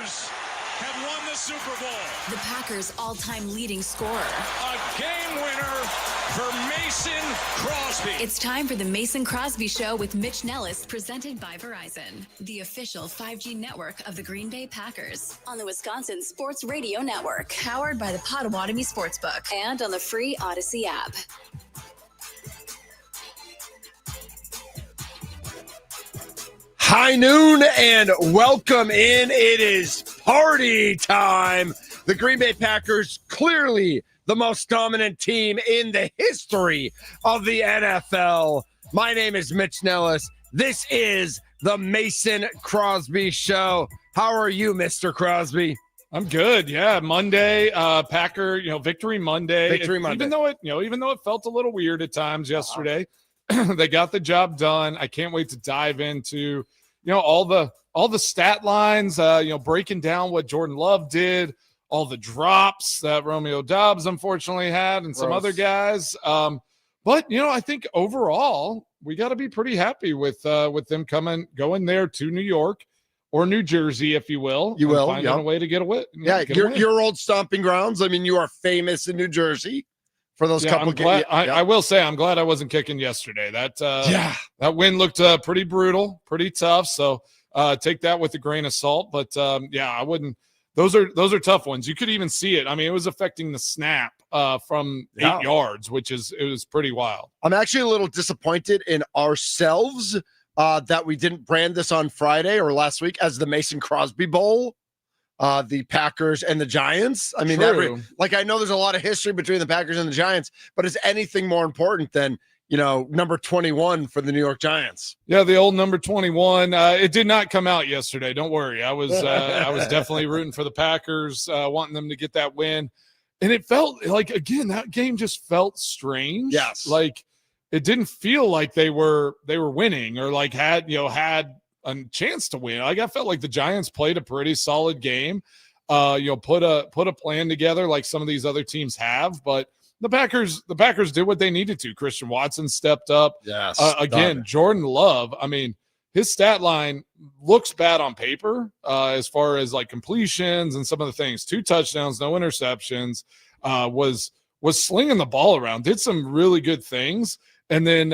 Packers have won the Super Bowl. The Packers' all-time leading scorer. A game winner for Mason Crosby. It's time for the Mason Crosby Show with Mitch Nellis, presented by Verizon, the official 5G network of the Green Bay Packers, on the Wisconsin Sports Radio Network, powered by the Potawatomi Sportsbook, and on the free Odyssey app. High noon and welcome in. It is party time. The Green Bay Packers, clearly the most dominant team in the history of the NFL. My name is Mitch Nellis. This is the Mason Crosby Show. How are you, Mr. Crosby? I'm good. Yeah, Monday, Packer, Victory Monday. Victory Monday. Even though it felt a little weird at times yesterday, they got the job done. I can't wait to dive into all the stat lines, breaking down what Jordan Love did, all the drops that Romeo Doubs unfortunately had, and some other guys. But I think overall we got to be pretty happy with them going there to New York or New Jersey, if you will. You will finding a way to get away. Yeah, your old stomping grounds. I mean, you are famous in New Jersey for those couple games. I will say I'm glad I wasn't kicking yesterday. That win looked pretty brutal, pretty tough. So take that with a grain of salt. But I wouldn't. Those are tough ones. You could even see it. I mean, it was affecting the snap from 8 yards, it was pretty wild. I'm actually a little disappointed in ourselves that we didn't brand this on Friday or last week as the Mason Crosby Bowl. The Packers and the Giants. I mean, I know there's a lot of history between the Packers and the Giants, but is anything more important than, number 21 for the New York Giants? Yeah, the old number 21. It did not come out yesterday. Don't worry. I was definitely rooting for the Packers, wanting them to get that win. And it felt like, again, that game just felt strange. Yes. Like it didn't feel like they were winning or like had a chance to win. Like I felt like the Giants played a pretty solid game. Put a plan together like some of these other teams have, but the Packers did what they needed to. Christian Watson stepped up. Yes. Again, Jordan Love, I mean, his stat line looks bad on paper as far as like completions and some of the things. 2 touchdowns, no interceptions, was slinging the ball around, did some really good things. And then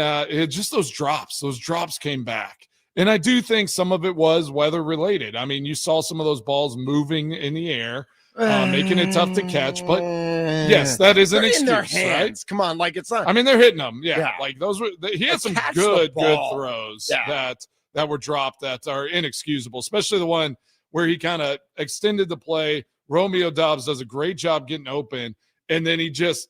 just those drops came back. And I do think some of it was weather related. I mean, you saw some of those balls moving in the air, making it tough to catch. But yes, that is an excuse, right? Come on, like it's not. I mean, they're hitting them. Yeah. Like those were. He had some good throws that were dropped that are inexcusable, especially the one where he kind of extended the play. Romeo Doubs does a great job getting open, and then he just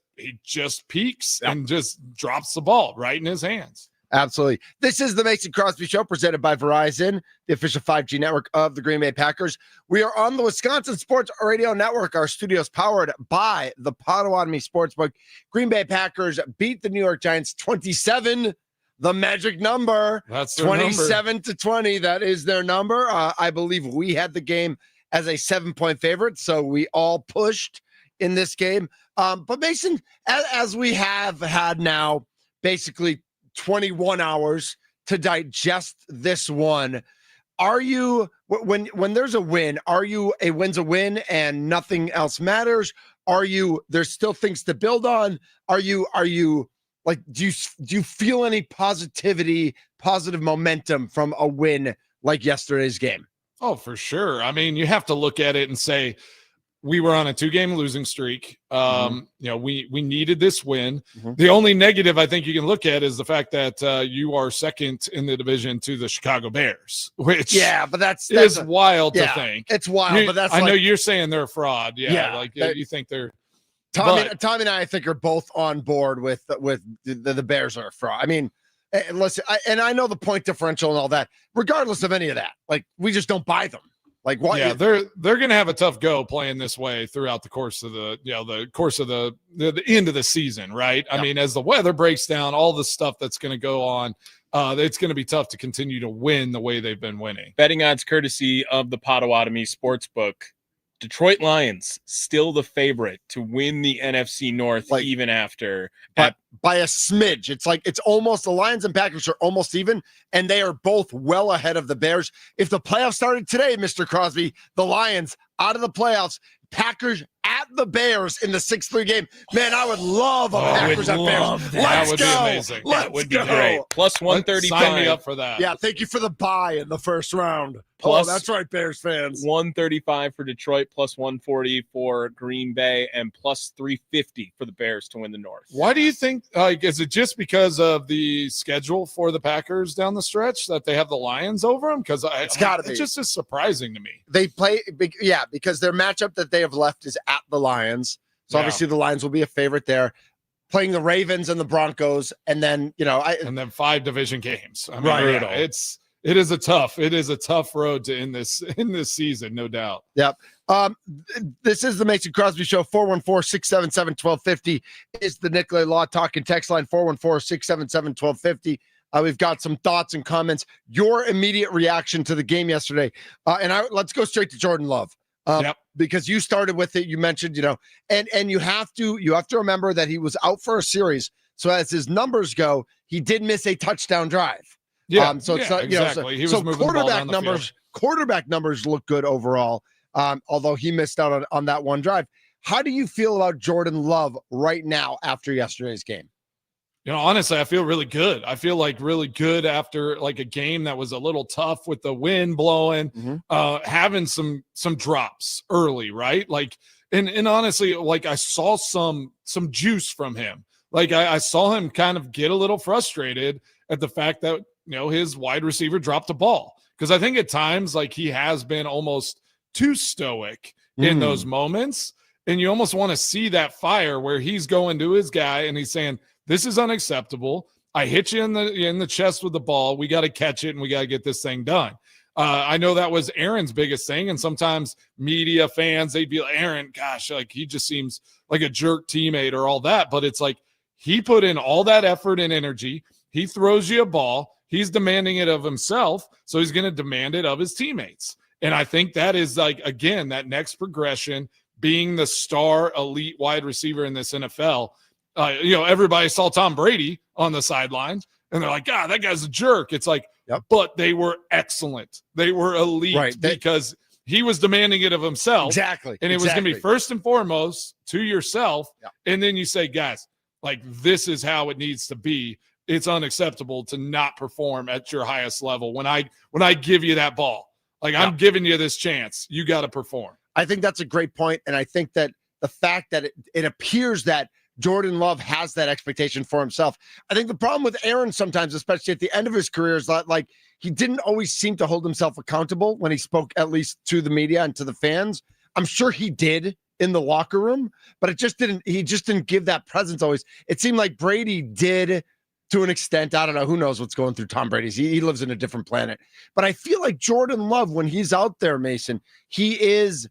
peeks and just drops the ball right in his hands. Absolutely. This is the Mason Crosby Show presented by Verizon, the official 5G network of the Green Bay Packers. We are on the Wisconsin Sports Radio Network. Our studio is powered by the Potawatomi Sportsbook. Green Bay Packers beat the New York Giants 27, the magic number. That's their 27 to 20. That is their number. I believe we had the game as a 7-point favorite, so we all pushed in this game. But Mason, as we have had now basically 21 hours to digest this one, are you, when there's a win, are you a win's a win and nothing else matters? Are you, there's still things to build on? Are you like, do you feel any positive momentum from a win like yesterday's game? Oh, for sure. I mean, you have to look at it and say, we were on a 2-game losing streak. We needed this win. Mm-hmm. The only negative I think you can look at is the fact that you are second in the division to the Chicago Bears, which but that's wild to think. It's wild, but I know you're saying they're a fraud. You think they're. Tommy and I think are both on board with the Bears are a fraud. I mean, listen, I know the point differential and all that. Regardless of any of that, like we just don't buy them. Like what? Yeah, they're going to have a tough go playing this way throughout the course of the end of the season, right? I mean, as the weather breaks down, all the stuff that's going to go on, it's going to be tough to continue to win the way they've been winning. Betting odds courtesy of the Potawatomi Sportsbook. Detroit Lions still the favorite to win the NFC North, even after by a smidge. It's almost, the Lions and Packers are almost even, and they are both well ahead of the Bears. If the playoffs started today, Mr. Crosby, the Lions out of the playoffs, Packers at the Bears in the 6-3 game. Man, I would love a Packers at Bears. That would be amazing. That would be great. Plus 135. Sign me up for that. Yeah, thank you for the bye in the first round. That's right, Bears fans. 135 for Detroit, plus 140 for Green Bay, and plus 350 for the Bears to win the North. Why do you think, is it just because of the schedule for the Packers down the stretch that they have the Lions over them? Because it's just as surprising to me. They play, because their matchup that they have left is at the Lions. So obviously the Lions will be a favorite there. Playing the Ravens and the Broncos, and then, and then 5 division games. I mean, right. It is a tough road to end this season, no doubt. Yep. This is the Mason Crosby Show. 414-677-1250 is the Nicolay Law Talk and text line. 414-677-1250. We've got some thoughts and comments. Your immediate reaction to the game yesterday, let's go straight to Jordan Love. Because you started with it, you mentioned, and you have to remember that he was out for a series. So as his numbers go, he did miss a touchdown drive. Yeah. So it's not, exactly. He was moving quarterback the ball down the numbers, field. quarterback numbers look good overall. Although he missed out on that one drive. How do you feel about Jordan Love right now after yesterday's game? Honestly, I feel really good. I feel like really good after like a game that was a little tough with the wind blowing, having some drops early, right? Like, and honestly, like I saw some juice from him. Like I saw him kind of get a little frustrated at the fact that, his wide receiver dropped the ball. Because I think at times, like he has been almost too stoic in those moments. And you almost want to see that fire where he's going to his guy and he's saying, this is unacceptable. I hit you in the chest with the ball. We got to catch it and we got to get this thing done. I know that was Aaron's biggest thing. And sometimes media fans, they'd be like, Aaron, gosh, like he just seems like a jerk teammate or all that. But it's like he put in all that effort and energy. He throws you a ball. He's demanding it of himself. So he's going to demand it of his teammates. And I think that is like, again, that next progression, being the star elite wide receiver in this NFL. Everybody saw Tom Brady on the sidelines and they're like, God, that guy's a jerk. It's like, but they were excellent. They were elite because he was demanding it of himself. Exactly. And it was going to be first and foremost to yourself. And then you say, guys, like this is how it needs to be. It's unacceptable to not perform at your highest level. When I give you that ball, like I'm giving you this chance, you got to perform. I think that's a great point. And I think that the fact that it appears that Jordan Love has that expectation for himself. I think the problem with Aaron sometimes, especially at the end of his career, is that like he didn't always seem to hold himself accountable when he spoke at least to the media and to the fans. I'm sure he did in the locker room, but he just didn't give that presence always. It seemed like Brady did to an extent. I don't know. Who knows what's going through Tom Brady's? He lives in a different planet. But I feel like Jordan Love, when he's out there, Mason, he is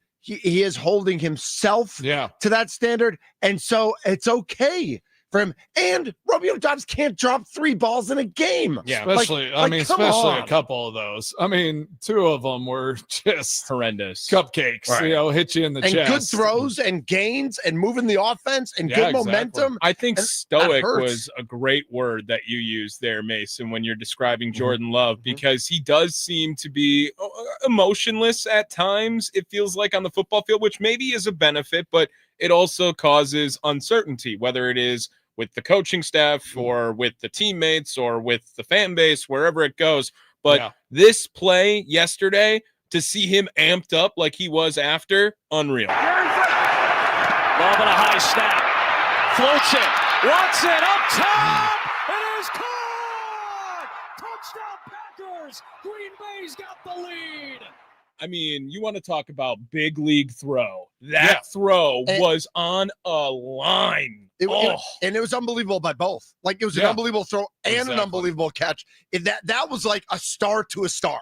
holding himself to that standard. And so it's okay for him. And Romeo Doubs can't drop 3 balls in a game. Yeah, especially a couple of those. I mean, 2 of them were just horrendous cupcakes, hit you in the chest. And good throws and gains and moving the offense and good momentum. I think stoic was a great word that you used there, Mason, when you're describing Jordan Love, because he does seem to be emotionless at times, it feels like, on the football field, which maybe is a benefit, but it also causes uncertainty, whether it is with the coaching staff or with the teammates or with the fan base, wherever it goes. But this play yesterday, to see him amped up like he was after, unreal. Love and a high snap. Floats it. Wants it up top. It is caught. Touchdown Packers. Green Bay's got the lead. I mean, you want to talk about big league throw. That throw was on a line. And it was unbelievable by both. Like, it was an unbelievable throw and an unbelievable catch. That was like a star to a star.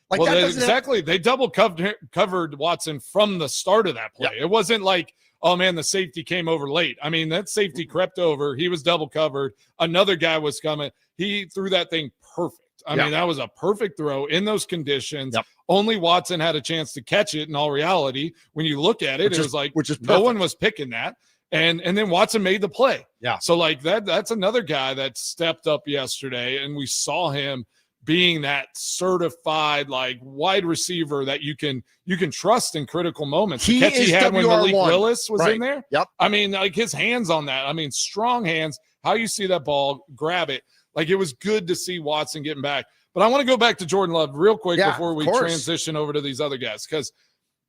Like, well, they double covered Watson from the start of that play. It wasn't like, oh man, the safety came over late. I mean, that safety crept over. He was double covered. Another guy was coming. He threw that thing perfect. I mean, that was a perfect throw in those conditions. Yep. Only Watson had a chance to catch it. In all reality, when you look at it, it was like no one was picking that. And then Watson made the play. Yeah. So like that's another guy that stepped up yesterday, and we saw him being that certified like wide receiver that you can trust in critical moments. The catch he had when Malik Willis was in there. Yep. I mean, like his hands on that. I mean, strong hands. How you see that ball, grab it. Like it was good to see Watson getting back. But I want to go back to Jordan Love real quick before we transition over to these other guys, because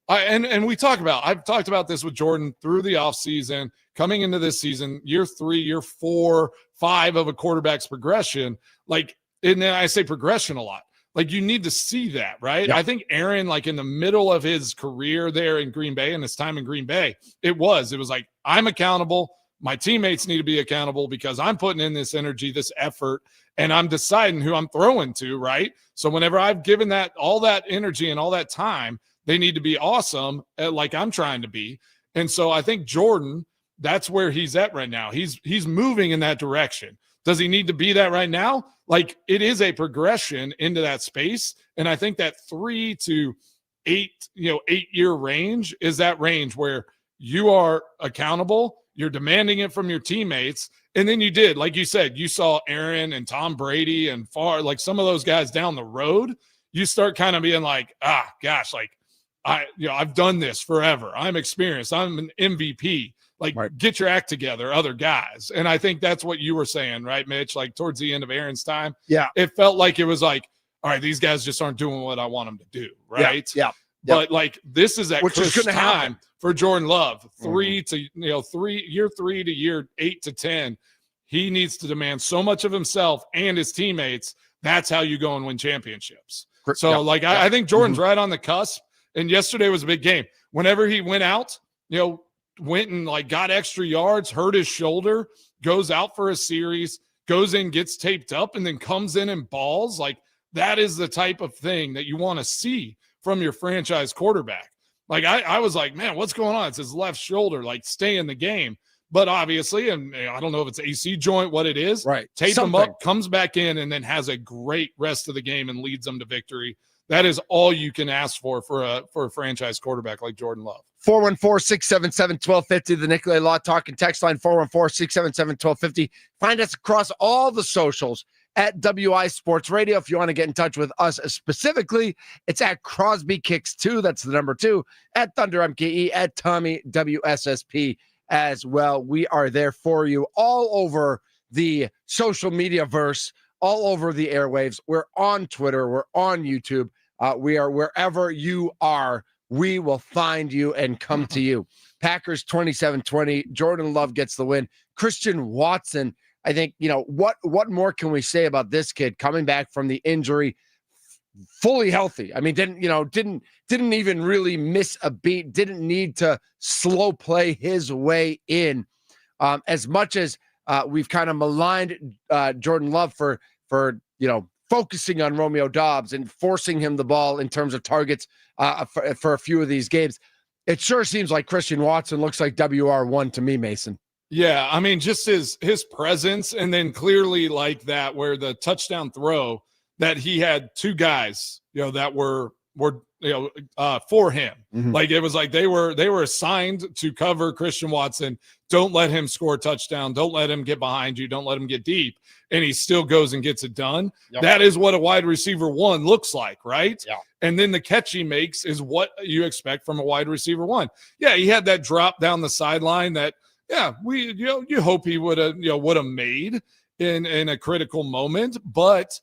I've talked about this with Jordan through the offseason, coming into this season, year 3, year 4, 5 of a quarterback's progression. Like, and then I say progression a lot. Like you need to see that, right? Yep. I think Aaron, like in the middle of his career there in Green Bay and his time in Green Bay, it was like, I'm accountable. My teammates need to be accountable because I'm putting in this energy, this effort, and I'm deciding who I'm throwing to, right? So whenever I've given that all that energy and all that time, they need to be awesome like I'm trying to be. And so I think Jordan, that's where he's at right now. He's moving in that direction. Does he need to be that right now? Like it is a progression into that space. And I think that 3 to 8-year range is that range where you are accountable. You're demanding it from your teammates. And then you did, like you said, you saw Aaron and Tom Brady and like some of those guys down the road. You start kind of being like, gosh, like I've done this forever. I'm experienced. I'm an MVP. Like get your act together, other guys. And I think that's what you were saying, right, Mitch? Like towards the end of Aaron's time, it felt like it was like, all right, these guys just aren't doing what I want them to do, right? Yeah. But like this is that which is going to time happen for Jordan Love, year 3 to year 8 to 10. He needs to demand so much of himself and his teammates. That's how you go and win championships. So I think Jordan's right on the cusp. And yesterday was a big game. Whenever he went out, went and like got extra yards, hurt his shoulder, goes out for a series, goes in, gets taped up, and then comes in and balls. Like that is the type of thing that you want to see from your franchise quarterback. Like I was like, man, what's going on? It's his left shoulder, like stay in the game. But obviously, and I don't know if it's AC joint, what it is, right? Tape him up, comes back in, and then has a great rest of the game and leads them to victory. That is all you can ask for a franchise quarterback like Jordan Love. 414-677-1250, the Nicolay Law Talk and text line 414-677-1250. Find us across all the socials at WI Sports Radio. If you want to get in touch with us specifically, it's at Crosby Kicks 2. That's the number 2. At Thunder MKE, at Tommy WSSP as well. We are there for you all over the social media verse, all over the airwaves. We're on Twitter. We're on YouTube. We are wherever you are. We will find you and come to you. Packers 27-20. Jordan Love gets the win. Christian Watson, I think, what more can we say about this kid coming back from the injury, fully healthy? I mean, didn't even really miss a beat, didn't need to slow play his way in. As much as we've kind of maligned Jordan Love for focusing on Romeo Doubs and forcing him the ball in terms of targets for a few of these games, it sure seems like Christian Watson looks like WR1 to me, Mason. Yeah, I mean, just his presence, and then clearly like that where the touchdown throw that he had 2 guys, that were for him. Mm-hmm. Like it was like they were assigned to cover Christian Watson. Don't let him score a touchdown. Don't let him get behind you. Don't let him get deep. And he still goes and gets it done. Yep. That is what a wide receiver 1 looks like, right? Yeah. And then the catch he makes is what you expect from a wide receiver 1. Yeah, he had that drop down the sideline that, you hope he would have made in a critical moment. But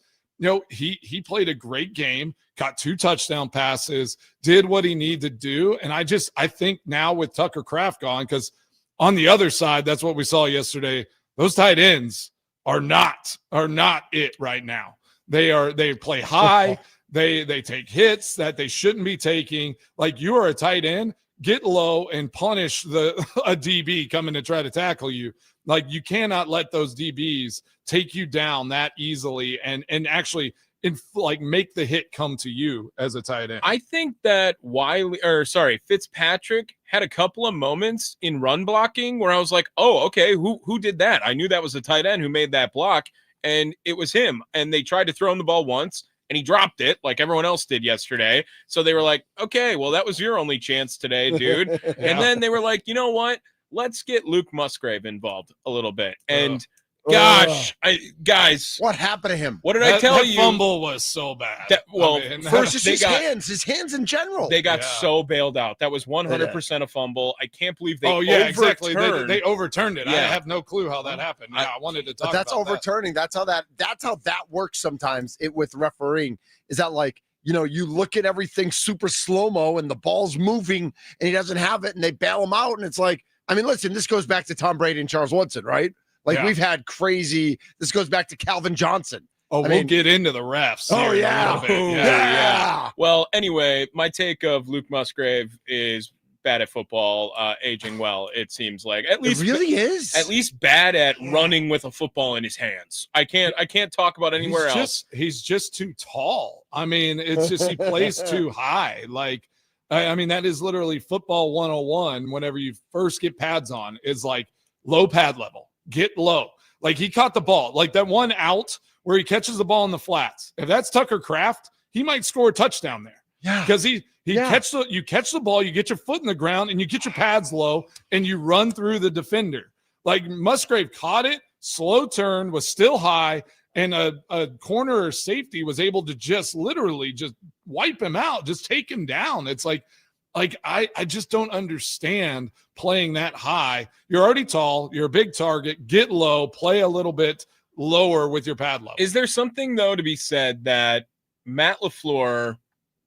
he played a great game, got 2 touchdown passes, did what he needed to do. And I think now with Tucker Kraft gone, because on the other side, that's what we saw yesterday. Those tight ends are not it right now. They play high. They take hits that they shouldn't be taking. Like you are a tight end, get low and punish a DB coming to try to tackle you. Like you cannot let those DBs take you down that easily and actually make the hit come to you as a tight end. I think that Fitzpatrick had a couple of moments in run blocking where I was like, oh, okay, who did that? I knew that was a tight end who made that block. and it was him. And they tried to throw him the ball once, and he dropped it like everyone else did yesterday. So they were like, okay, well, that was your only chance today, dude. And then they were like, you know what? Let's get Luke Musgrave involved a little bit. And gosh, guys, what happened to him? What did I tell that you? Fumble was so bad. Versus his hands in general. They got so bailed out. That was 100% a fumble. I can't believe they exactly. They overturned it. I have no clue how that happened. Yeah, I wanted to talk about that. Overturning. That's how that works sometimes with refereeing. Is that like, you look at everything super slow-mo and the ball's moving and he doesn't have it and they bail him out. And it's like, I mean, listen, this goes back to Tom Brady and Charles Woodson, right? Like we've had crazy. This goes back to Calvin Johnson. We'll get into the refs. Yeah. Well, anyway, my take of Luke Musgrave is bad at football, aging well. It seems like at least it really is. At least bad at running with a football in his hands. I can't talk about anywhere else. He's just too tall. I mean, it's just he plays too high. Like, I mean, that is literally football 101. Whenever you first get pads on, is like low pad level. Get low. Like he caught the ball, like that one out where he catches the ball in the flats. If that's Tucker Kraft, he might score a touchdown there. Yeah. Because you catch the ball, you get your foot in the ground and you get your pads low and you run through the defender. Like Musgrave caught it, slow turn, was still high, and a corner or safety was able to just literally just wipe him out, just take him down. It's like I just don't understand playing that high. You're already tall. You're a big target. Get low. Play a little bit lower with your pad level. Is there something, though, to be said that Matt LaFleur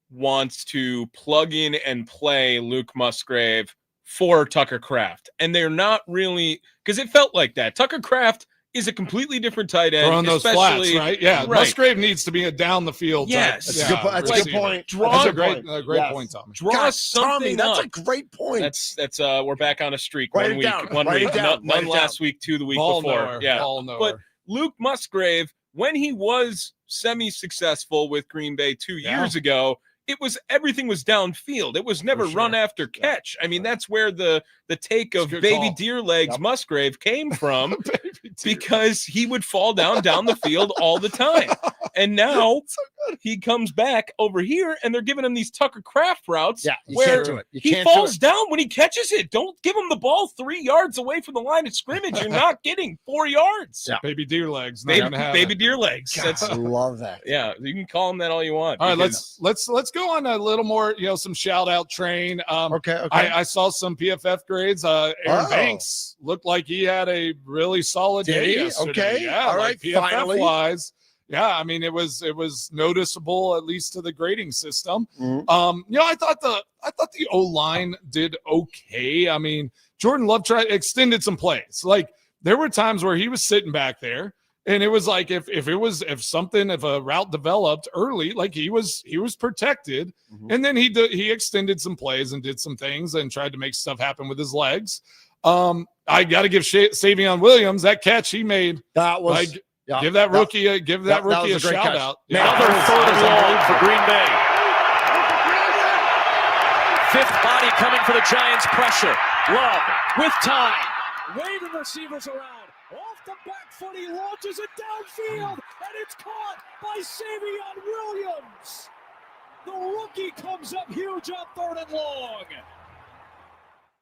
wants to plug in and play Luke Musgrave for Tucker Kraft? And they're not really – because it felt like that. Tucker Kraft – is a completely different tight end. On those flats, right? Yeah, right. Musgrave needs to be a down the field. Yes, that's a good point. That's a great point, Tommy. Draw something Tommy, that's a great point. That's we're back on a streak. Write one week, down. one Write week, none last week, two the week ball before. Nowhere. Yeah, ball nowhere. But Luke Musgrave, when he was semi-successful with Green Bay 2 years ago, everything was downfield. It was never run after catch. I mean, that's where the take of baby deer legs Musgrave came from, because he would fall down the field all the time. And now he comes back over here and they're giving him these Tucker Kraft routes where he falls down when he catches it. Don't give him the ball 3 yards away from the line of scrimmage. You're not getting 4 yards. Yeah. Baby deer legs. Baby deer legs. I love that. Yeah, you can call him that all you want. All right, let's go on a little more, some shout out train. Okay. I saw some PFF grades. Aaron Banks looked like he had a really solid day yesterday. Okay. Yeah, all right. PFF wise. Yeah, I mean it was noticeable, at least to the grading system. Mm-hmm. I thought the O-line did okay. I mean, Jordan Love extended some plays. Like there were times where he was sitting back there, and it was like if a route developed early, like he was protected, and then he extended some plays and did some things and tried to make stuff happen with his legs. I got to give Savion Williams that catch he made. That was like. Yeah, give that rookie a shout out. Another third and long for Green Bay. Fifth body coming for the Giants. Pressure. Love with time. Waving receivers around. Off the back foot, he launches it downfield, and it's caught by Savion Williams. The rookie comes up huge on third and long.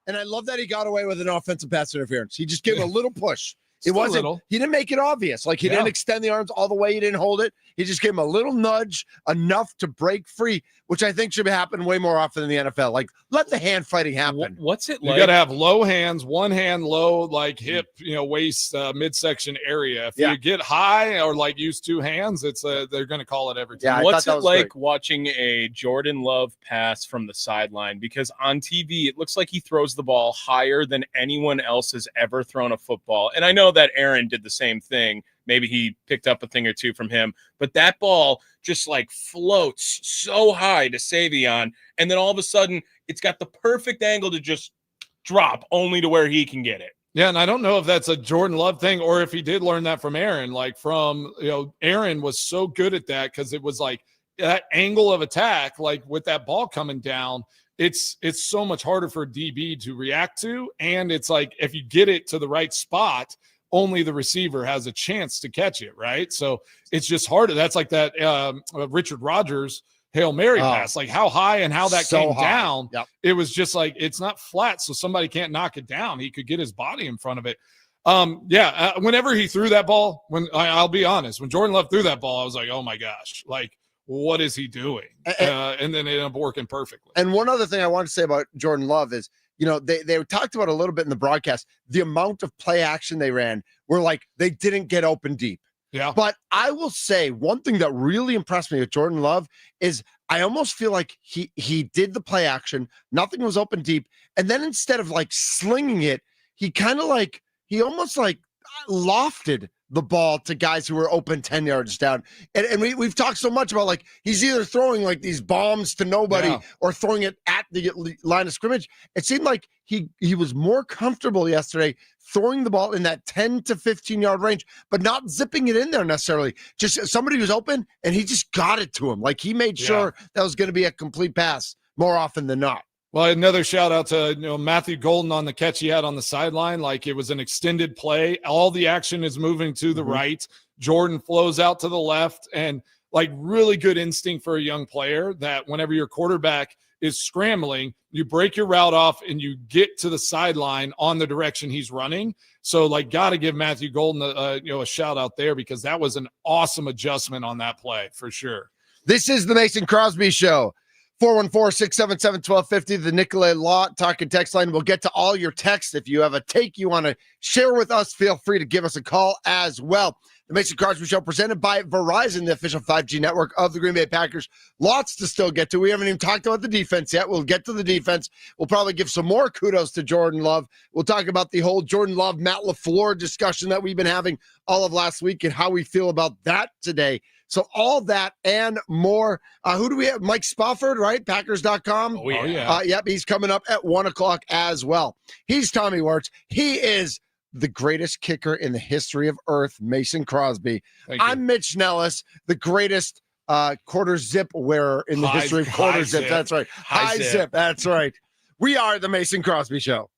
And I love that he got away with an offensive pass interference. He just gave him a little push. It wasn't. He didn't make it obvious. Like he didn't extend the arms all the way. He didn't hold it. He just gave him a little nudge, enough to break free, which I think should happen way more often in the NFL. Like let the hand fighting happen. What's it like? You got to have low hands, one hand low, like hip, waist, midsection area. If you get high or like use two hands, they're going to call it every time. Yeah, what's it like watching a Jordan Love pass from the sideline? Because on TV, it looks like he throws the ball higher than anyone else has ever thrown a football. And I know that Aaron did the same thing. Maybe he picked up a thing or two from him, but that ball just like floats so high to Savion, and then all of a sudden it's got the perfect angle to just drop only to where he can get it. Yeah, and I don't know if that's a Jordan Love thing or if he did learn that from Aaron. Like Aaron was so good at that because it was like that angle of attack, like with that ball coming down, it's so much harder for a DB to react to, and it's like if you get it to the right spot, only the receiver has a chance to catch it, right? So it's just harder. That's like that Richard Rodgers Hail Mary pass, like how high and how that came down. Yep. It was just like, it's not flat, so somebody can't knock it down. He could get his body in front of it. Whenever he threw that ball, I'll be honest, when Jordan Love threw that ball, I was like, oh my gosh, like, what is he doing? And then it ended up working perfectly. And one other thing I want to say about Jordan Love is, they talked about a little bit in the broadcast, the amount of play action they ran were like they didn't get open deep. Yeah. But I will say one thing that really impressed me with Jordan Love is I almost feel like he did the play action, nothing was open deep, and then instead of like slinging it, he almost like lofted the ball to guys who were open 10 yards down. And we've talked so much about like he's either throwing like these bombs to nobody or throwing it at the line of scrimmage. It seemed like he was more comfortable yesterday throwing the ball in that 10 to 15 yard range, but not zipping it in there necessarily. Just somebody was open and he just got it to him. Like he made sure that was going to be a complete pass more often than not. Well, another shout out to Matthew Golden on the catch he had on the sideline. Like it was an extended play. All the action is moving to the right. Jordan flows out to the left, and like really good instinct for a young player that whenever your quarterback is scrambling, you break your route off and you get to the sideline on the direction he's running. So like got to give Matthew Golden a shout out there because that was an awesome adjustment on that play for sure. This is the Mason Crosby Show. 414-677-1250, the Nicolay Law Talk and Text line. We'll get to all your texts. If you have a take you want to share with us, feel free to give us a call as well. The Mason Crosby Show presented by Verizon, the official 5G network of the Green Bay Packers. Lots to still get to. We haven't even talked about the defense yet. We'll get to the defense. We'll probably give some more kudos to Jordan Love. We'll talk about the whole Jordan Love, Matt LaFleur discussion that we've been having all of last week and how we feel about that today. So all that and more. Who do we have? Mike Spofford, right? Packers.com. Oh, yeah. Yep, he's coming up at 1 o'clock as well. He's Tommy Wirtz. He is the greatest kicker in the history of Earth, Mason Crosby. I'm Mitch Nellis, the greatest quarter zip wearer in the history of quarter zip. That's right. High zip. That's right. We are the Mason Crosby Show.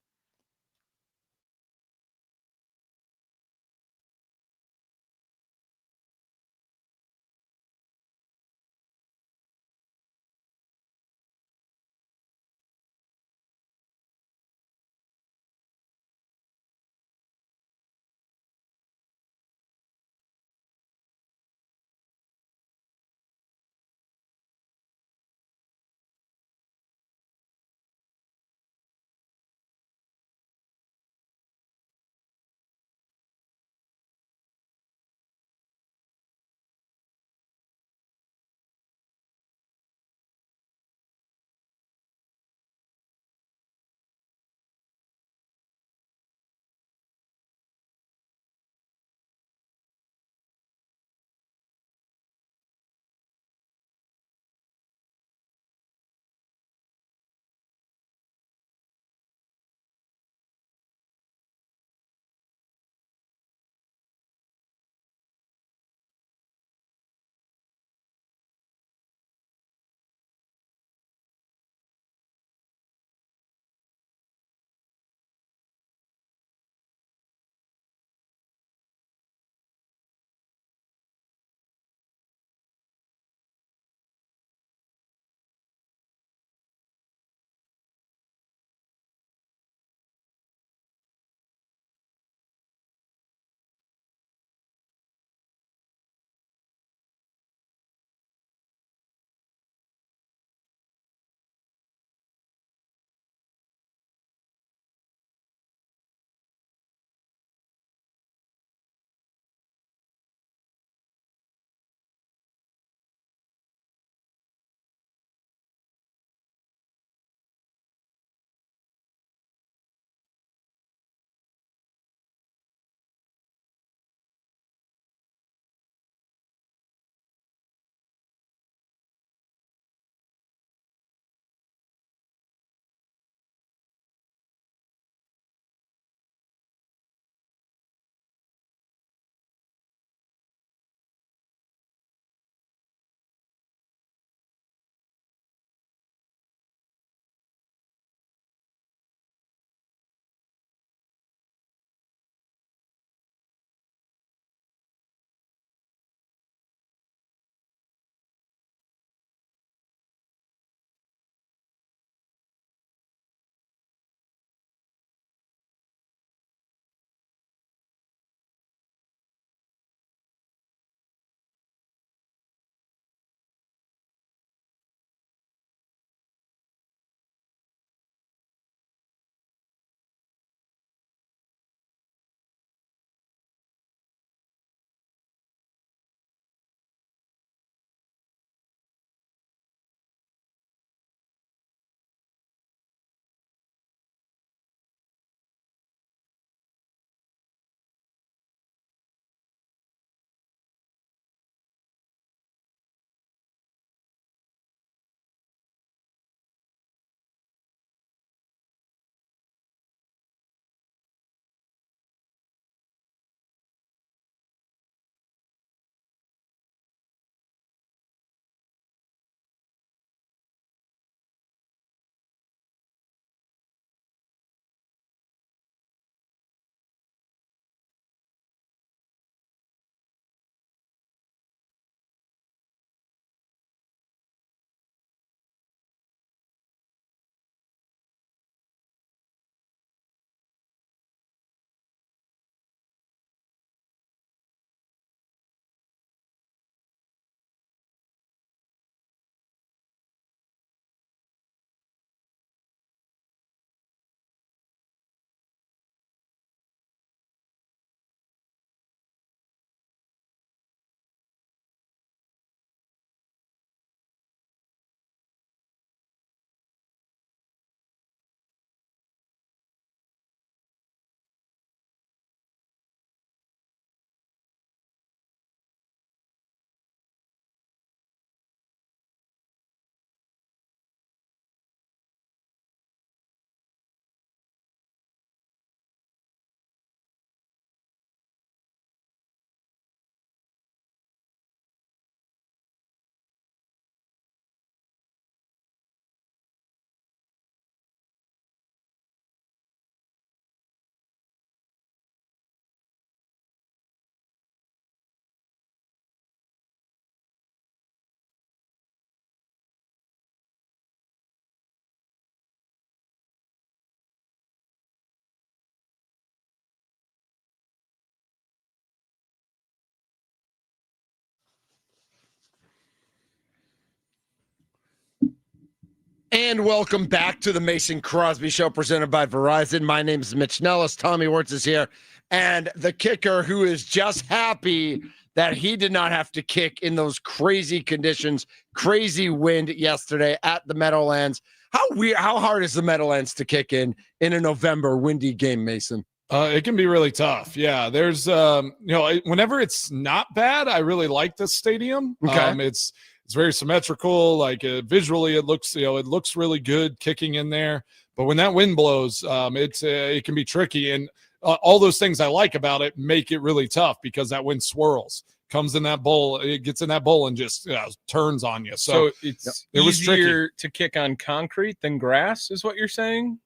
And welcome back to the Mason Crosby Show presented by Verizon. My name is Mitch Nellis. Tommy Wirtz is here. And the kicker who is just happy that he did not have to kick in those crazy conditions, crazy wind yesterday at the Meadowlands. How hard is the Meadowlands to kick in a November windy game, Mason? It can be really tough. Yeah, there's whenever it's not bad, I really like this stadium. Okay. It's very symmetrical. Like visually, it looks really good kicking in there. But when that wind blows, it can be tricky. And all those things I like about it make it really tough because that wind swirls, comes in that bowl, it gets in that bowl and just turns on you. So it was easier to kick on concrete than grass, is what you're saying?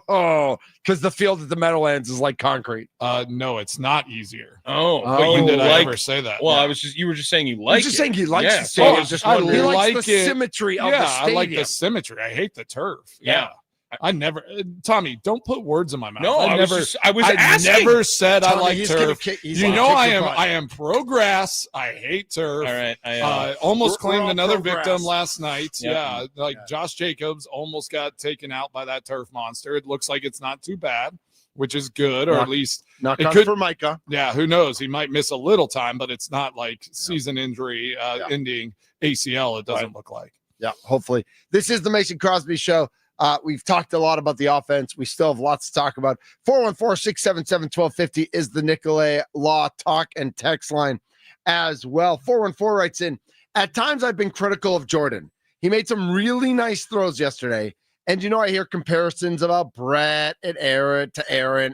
Oh, because the field at the Meadowlands is like concrete. No, it's not easier. When did I ever say that? Well, you were just saying you like it. Just saying he likes Yeah. the stadium. I he likes like the it. symmetry of the stadium. I like the symmetry. I hate the turf. Yeah. I never, Tommy, don't put words in my mouth. No, I was asking. never said Tommy, I like he's turf. gonna I am pro grass. I hate turf. All right. Almost We're claimed all another pro victim grass. last night. Yep. Yeah, Josh Jacobs almost got taken out by that turf monster. It looks like it's not too bad, which is good, or at least Knock it on could for Micah. Yeah, who knows? He might miss a little time, but it's not like season injury ending ACL. It doesn't look like. Yeah, hopefully. This is the Mason Crosby Show. We've talked a lot about the offense. We still have lots to talk about. 414-677-1250 is the Nicolay Law talk and text line as well. 414 writes in, at times I've been critical of Jordan. He made some really nice throws yesterday. And, I hear comparisons about Brett and Aaron to Aaron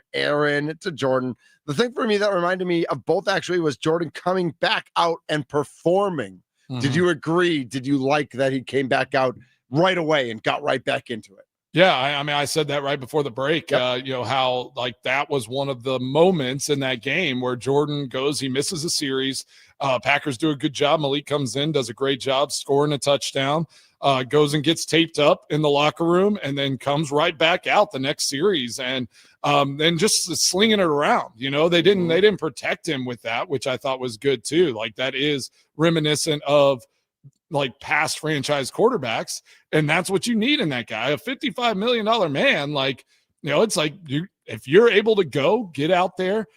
to Jordan. The thing for me that reminded me of both actually was Jordan coming back out and performing. Mm-hmm. Did you agree? Did you like that he came back out right away and got right back into it? Yeah, I said that right before the break. Yep. How like that was one of the moments in that game where Jordan goes, he misses a series. Packers do a good job. Malik comes in, does a great job scoring a touchdown, goes and gets taped up in the locker room, and then comes right back out the next series and just slinging it around. They didn't protect him with that, which I thought was good too. Like that is reminiscent of like past franchise quarterbacks, and that's what you need in that guy, a $55 million man. Like, it's like if you're able to get out there,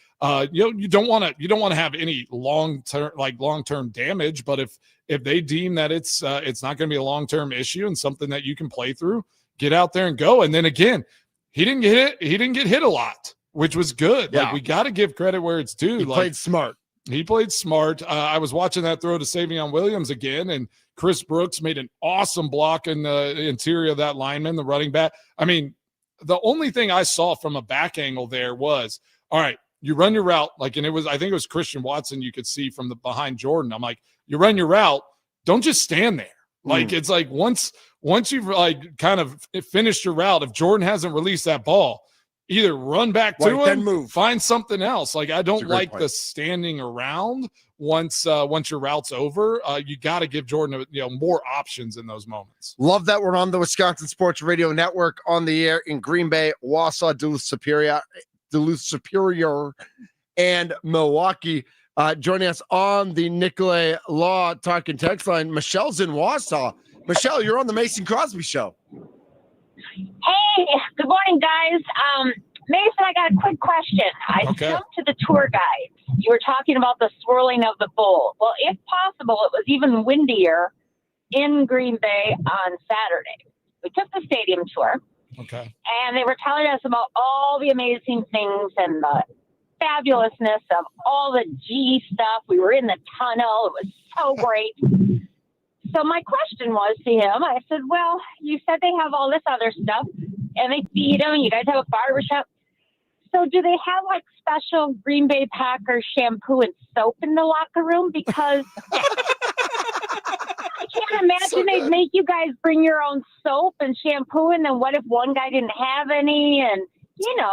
you don't want to have any long-term damage, but if they deem that it's not going to be a long-term issue and something that you can play through, get out there and go. And then again, he didn't get hit a lot, which was good. Yeah. Like, we got to give credit where it's due. He played smart. He played smart. I was watching that throw to Savion Williams again, and Chris Brooks made an awesome block in the interior of that lineman, the running back. I mean, the only thing I saw from a back angle there was, all right, you run your route, I think it was Christian Watson you could see from the behind Jordan. I'm like, you run your route, don't just stand there. Like, it's like once you've like kind of finished your route, if Jordan hasn't released that ball, either run back to him, then move, find something else. Like, I don't like the standing around once your route's over. You got to give Jordan more options in those moments. Love that we're on the Wisconsin Sports Radio Network, on the air in Green Bay, Wausau, Duluth Superior, and Milwaukee. Joining us on the Nicolay Law talk and text line, Michelle's in Wausau. Michelle, you're on the Mason Crosby Show. Hey, good morning, guys. Mason, I got a quick question. I jumped to the tour guide. You were talking about the swirling of the bowl. Well, if possible, it was even windier in Green Bay on Saturday. We took the stadium tour. Okay. And they were telling us about all the amazing things and the fabulousness of all the G stuff. We were in the tunnel. It was so great. So my question was to him, I said, well, you said they have all this other stuff and they feed them. You guys have a barbershop. So do they have like special Green Bay Packers shampoo and soap in the locker room? Because I can't imagine they'd make you guys bring your own soap and shampoo. And then what if one guy didn't have any? And,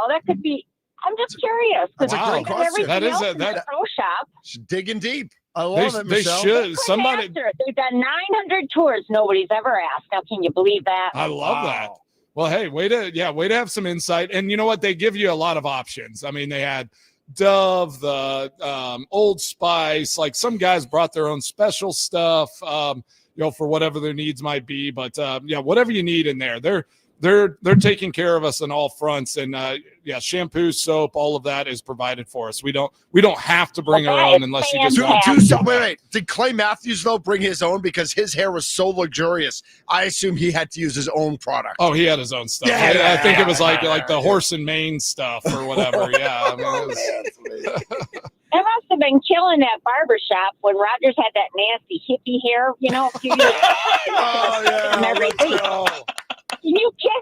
that could be, I'm just curious. That's a great question. That is the pro shop. Digging deep. I love it, They Michelle. should. Somebody. They've done 900 tours. Nobody's ever asked. Now, can you believe that? I love that. Well, hey, way to have some insight. And you know what? They give you a lot of options. I mean, they had Dove, the Old Spice. Like, some guys brought their own special stuff. for whatever their needs might be. But whatever you need in there, they're taking care of us on all fronts. And shampoo, soap, all of that is provided for us. We don't have to bring our own unless you just want to. Wait. Did Clay Matthews though bring his own because his hair was so luxurious? I assume he had to use his own product. Oh, he had his own stuff. I think it was like the horse and mane stuff or whatever. Yeah. I must have been killing that barber shop when Rogers had that nasty hippie hair, a few years back. And everything.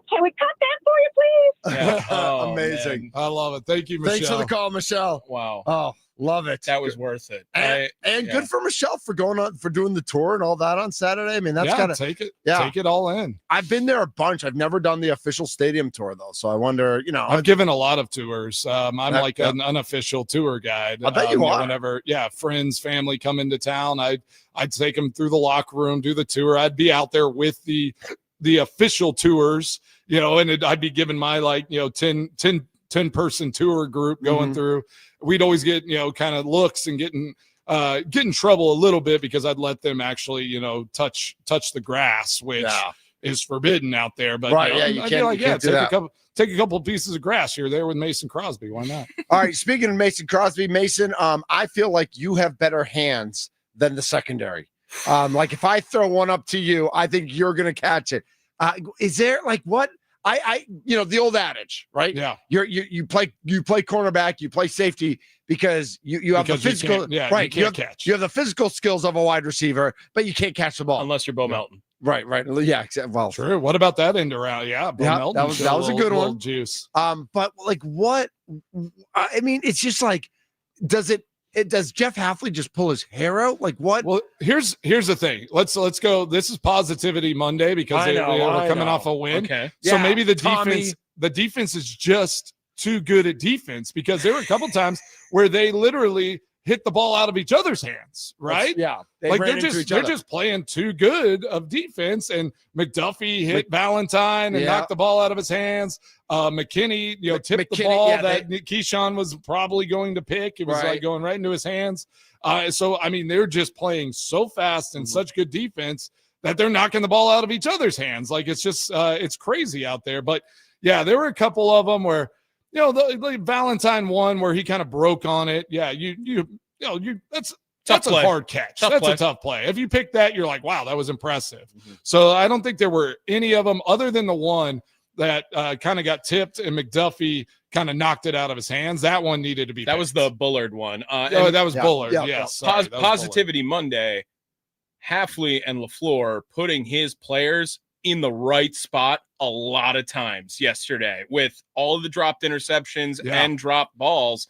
Can we cut that for you, please? Yeah. Amazing. Man. I love it. Thank you, Michelle. Thanks for the call, Michelle. Wow. Oh, love it. That was worth it. And good for Michelle for doing the tour and all that on Saturday. I mean, that's kind of take it all in. I've been there a bunch. I've never done the official stadium tour though, so I wonder. I've given a lot of tours. I'm like an unofficial tour guide. I bet you are. Whenever, friends, family come into town, I'd take them through the locker room, do the tour. I'd be out there with the official tours, and I'd be giving my 10 person tour group going through. We'd always get, kind of looks and get in trouble a little bit because I'd let them actually, touch the grass, which is forbidden out there. But you can't take a couple of pieces of grass here there with Mason Crosby. Why not? All right. Speaking of Mason Crosby, Mason, I feel like you have better hands than the secondary. Like if I throw one up to you, I think you're going to catch it. Is there what the old adage, right? Yeah. You play cornerback, you play safety because you have the physical, right? You can't catch. You have the physical skills of a wide receiver, but you can't catch the ball unless you're Bo Melton. Right. Yeah. Well, true. What about that end around? Yeah. Bo Melton that was a good one. Juice. But what? I mean, it's just does Jeff Hafley just pull his hair out? What? Well, here's the thing. Let's go. This is Positivity Monday because we're coming off a win. Okay. So maybe the defense is just too good at defense because there were a couple times where they literally hit the ball out of each other's hands, right? They're just playing too good of defense. And McDuffie hit Valentine and knocked the ball out of his hands. McKinney, tipped the ball that Keyshawn was probably going to pick. It was going right into his hands. So I mean, they're just playing so fast and such good defense that they're knocking the ball out of each other's hands. It's just it's crazy out there. But there were a couple of them where. The Valentine one where he kind of broke on it. Yeah, that's a hard catch. That's a tough play. If you pick that, you're like, wow, that was impressive. So I don't think there were any of them other than the one that kind of got tipped and McDuffie kind of knocked it out of his hands. That one needed to be picked. That was the Bullard one. That was Bullard. Yeah. Yes. Positivity Monday, Hafley and LaFleur putting his players in the right spot a lot of times yesterday with all of the dropped interceptions and dropped balls.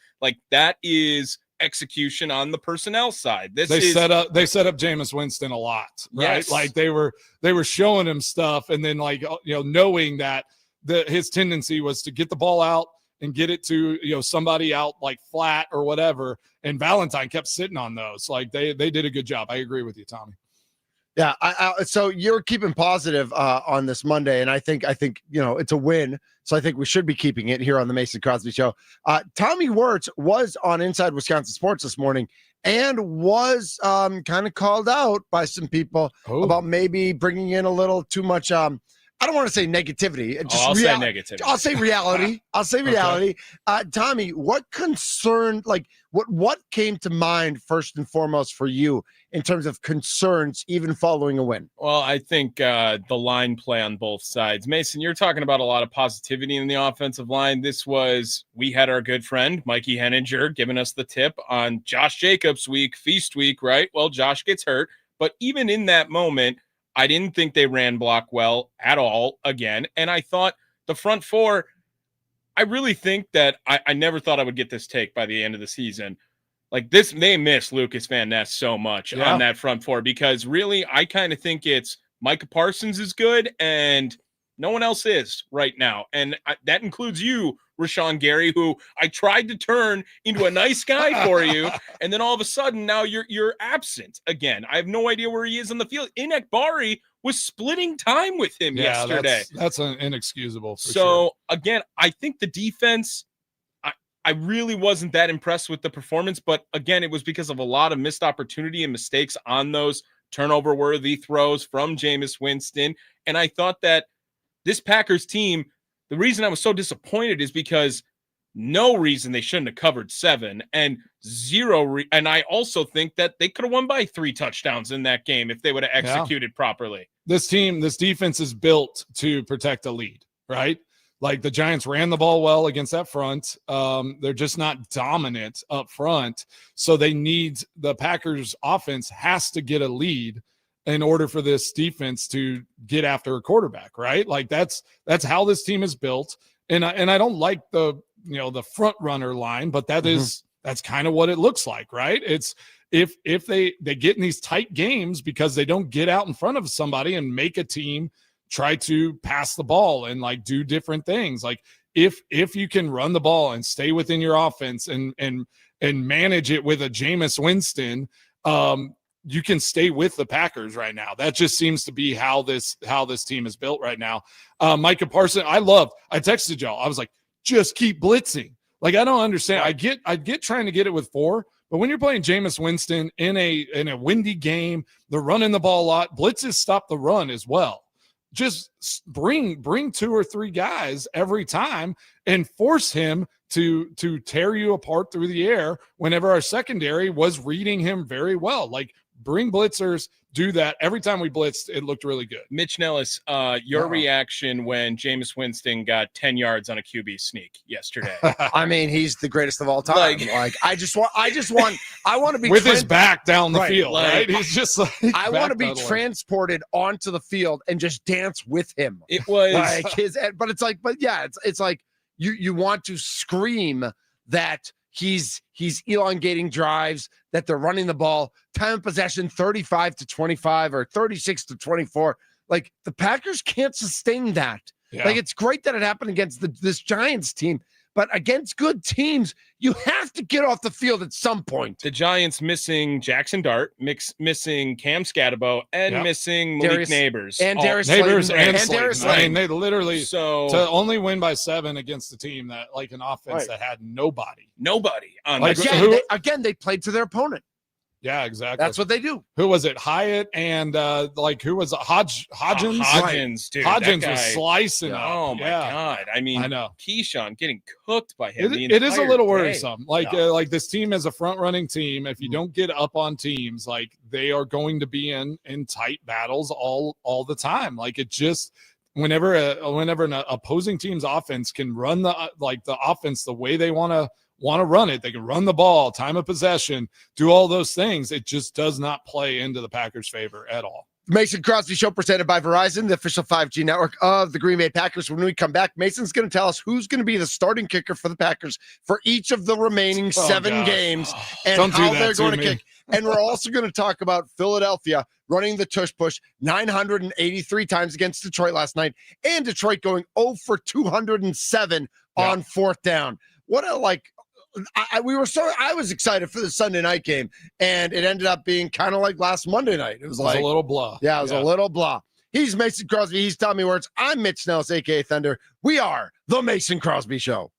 That is execution on the personnel side. They set up Jameis Winston a lot, right? Yes. They were showing him stuff and then knowing that his tendency was to get the ball out and get it to somebody out flat or whatever. And Valentine kept sitting on those. They did a good job. I agree with you, Tommy. Yeah, so you're keeping positive on this Monday, and I think it's a win. So I think we should be keeping it here on the Mason Crosby Show. Tommy Wirtz was on Inside Wisconsin Sports this morning and was kind of called out by some people about maybe bringing in a little too much. I don't want to say negativity. I'll say negativity. I'll say reality. Okay. Tommy, what concerned? What came to mind first and foremost for you in terms of concerns, even following a win? Well, I think the line play on both sides. Mason, you're talking about a lot of positivity in the offensive line. We had our good friend, Mikey Henninger, giving us the tip on Josh Jacobs week, feast week, right? Well, Josh gets hurt. But even in that moment, I didn't think they ran block well at all again. And I thought the front four, I really think that I never thought I would get this take by the end of the season. They miss Lucas Van Ness so much on that front four because really I kind of think it's Micah Parsons is good and no one else is right now. And that includes you, Rashawn Gary, who I tried to turn into a nice guy for you. And then all of a sudden now you're absent again. I have no idea where he is on the field. Inek Bari was splitting time with him yesterday. That's inexcusable. Again, I think the defense, I really wasn't that impressed with the performance, but again, it was because of a lot of missed opportunity and mistakes on those turnover worthy throws from Jameis Winston. And I thought that this Packers team, the reason I was so disappointed is because no reason they shouldn't have covered 7 and and I also think that they could have won by 3 touchdowns in that game if they would have executed properly. This defense is built to protect a lead, right? Like the Giants ran the ball well against that front. They're just not dominant up front. So the Packers offense has to get a lead in order for this defense to get after a quarterback, right? Like that's how this team is built. And I don't like the front runner line, but that's kind of what it looks like, right? It's if they get in these tight games because they don't get out in front of somebody and make a team try to pass the ball and like do different things. Like if you can run the ball and stay within your offense and manage it with a Jameis Winston, you can stay with the Packers right now. That just seems to be how this team is built right now. Micah Parsons, I texted y'all. I was like, just keep blitzing. Like, I don't understand. I get trying to get it with 4, but when you're playing Jameis Winston in a windy game, they're running the ball a lot. Blitzes stop the run as well. Just bring 2 or 3 guys every time and force him to tear you apart through the air whenever our secondary was reading him very well. Like, bring blitzers, do that. Every time we blitzed, it looked really good. Mitch Nellis, your reaction when Jameis Winston got 10 yards on a QB sneak yesterday? I mean, he's the greatest of all time. Like I want to be with his back down the field, like, right? He's just like, I want to be transported onto the field and just dance with him. It was like it's like you want to scream that he's elongating drives, that they're running the ball, time of possession 35-25 or 36-24. Like, the Packers can't sustain that. Yeah. Like, it's great that it happened against this Giants team, but against good teams, you have to get off the field at some point. The Giants missing Jackson Dart, missing Cam Scatterbo, and missing Malik Neighbors. And Darius Slayton. I mean, they literally to only win by 7 against a team that, like, an offense that had nobody on like, again, they played to their opponent. Yeah, exactly. That's what they do. Who was it? Hyatt and who was it? Hodgins? Hodgins, dude. Hodgins was slicing. Oh my God. I mean, I know. Keyshawn getting cooked by him. It is a little worrisome. Like this team is a front running team. If you don't get up on teams, like, they are going to be in tight battles all the time. Like, it just whenever an opposing team's offense can run the offense the way they want to run it, they can run the ball, time of possession, do all those things. It just does not play into the Packers' favor at all. Mason Crosby Show presented by Verizon, the official 5G network of the Green Bay Packers. When we come back, Mason's going to tell us who's going to be the starting kicker for the Packers for each of the remaining 7 games and how they're going to kick. And we're also going to talk about Philadelphia running the tush push 983 times against Detroit last night, and Detroit going 0 for 207 on 4th down. What a I was excited for the Sunday night game, and it ended up being kind of like last Monday night. It was a little blah. Yeah, it was a little blah. He's Mason Crosby. He's Tommy Wirtz. I'm Mitch Nellis, a.k.a. Thunder. We are the Mason Crosby Show.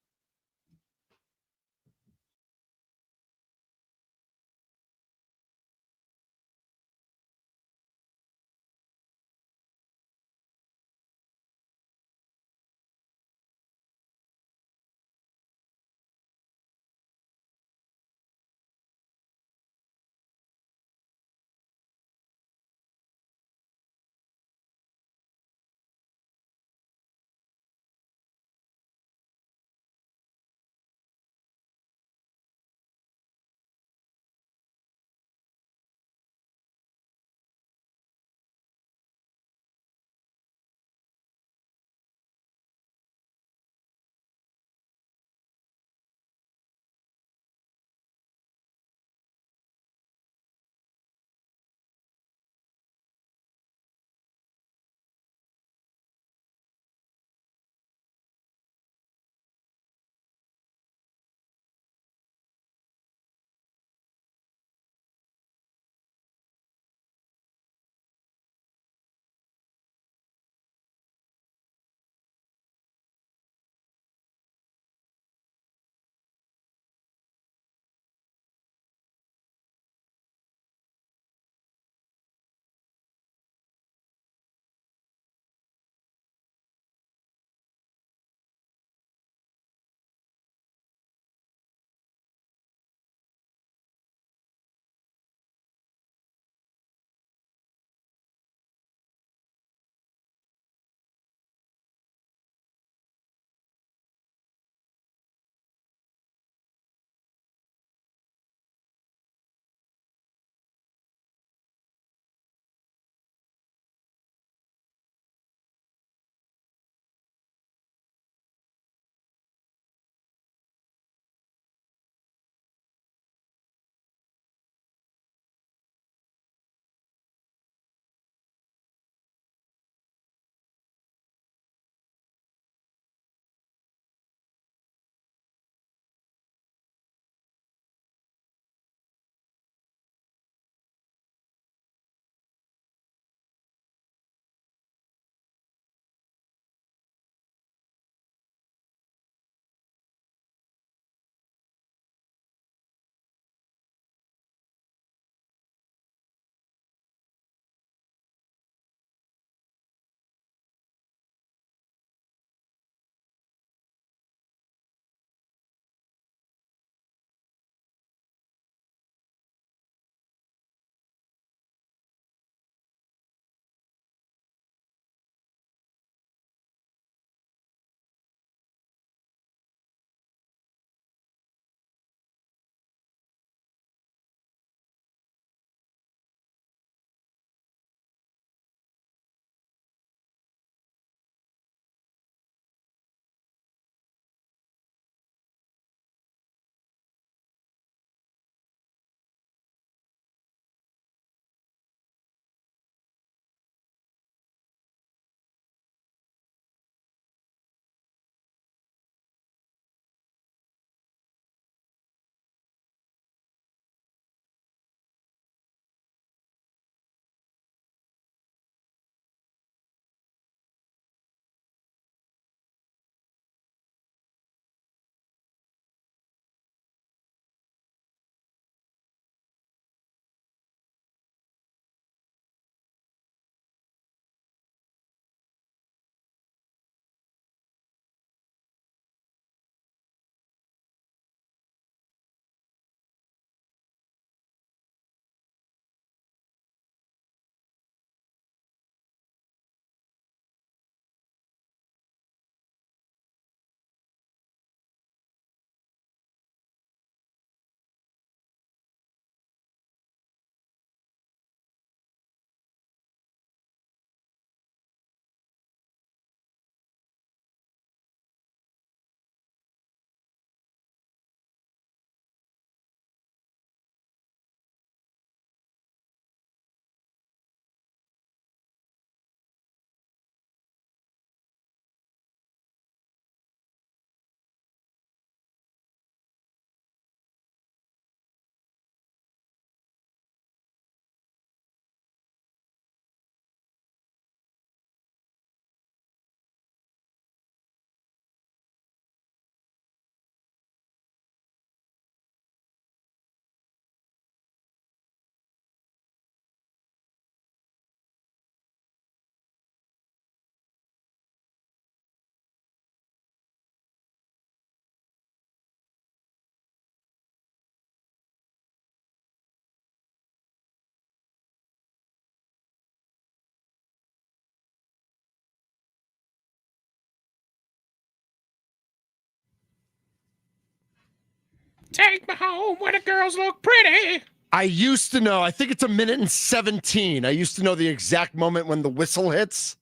Take me home where the girls look pretty. I used to know, I think it's 1:17. I used to know the exact moment when the whistle hits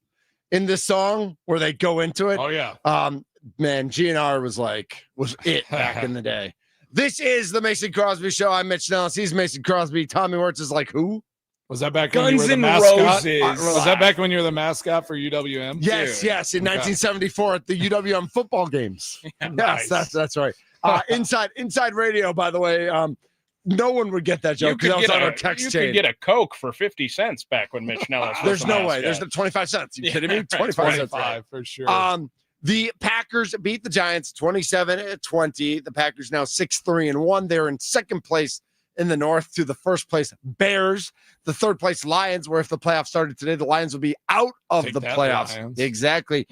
in this song where they go into it. Oh, yeah. Man, GNR was it back in the day. This is the Mason Crosby Show. I'm Mitch Nellis. He's Mason Crosby. Tommy Wirtz is like, who? Was that back when Guns you were the N' mascot? Roses. Was that back when you were the mascot for UWM? Yes, yes, in 1974 at the UWM football games. Nice. Yes, that's right. Inside radio, by the way. No one would get that joke because that was on our text chain. You could get a Coke for 50 cents back when Mitch Nellis was There's the no mascot. way. There's the 25 cents. You kidding me? Right, 25 cents. for sure. The Packers beat the Giants 27-20. The Packers now 6-3-1. They're in second place in the North to the first place Bears, the third place Lions, where if the playoffs started today, the Lions would be out of Take the that, playoffs. Lions. Exactly.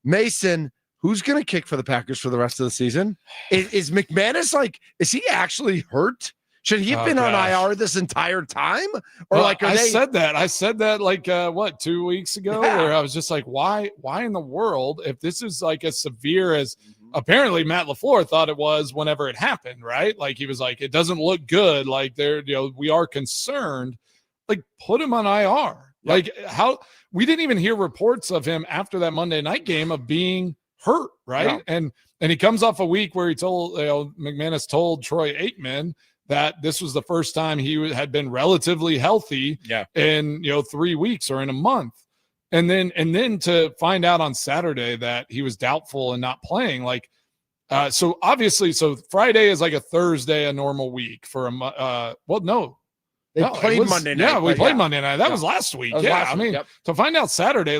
Mason, who's going to kick for the Packers for the rest of the season? Is McManus is he actually hurt? Should he have been on IR this entire time? Or I said that 2 weeks ago, where I was just like, why in the world, if this is as severe as apparently Matt LaFleur thought it was whenever it happened, right? Like he was like, it doesn't look good. Like we are concerned. Like put him on IR. Yep. Like how we didn't even hear reports of him after that Monday night game of being hurt, right? Yeah. And he comes off a week where he told McManus told Troy Aikman that this was the first time he had been relatively healthy in 3 weeks or in a month. And then to find out on Saturday that he was doubtful and not playing, so obviously, Friday is like a Thursday, a normal week for they played Monday night. Yeah, we played Monday night. That was last week. To find out Saturday,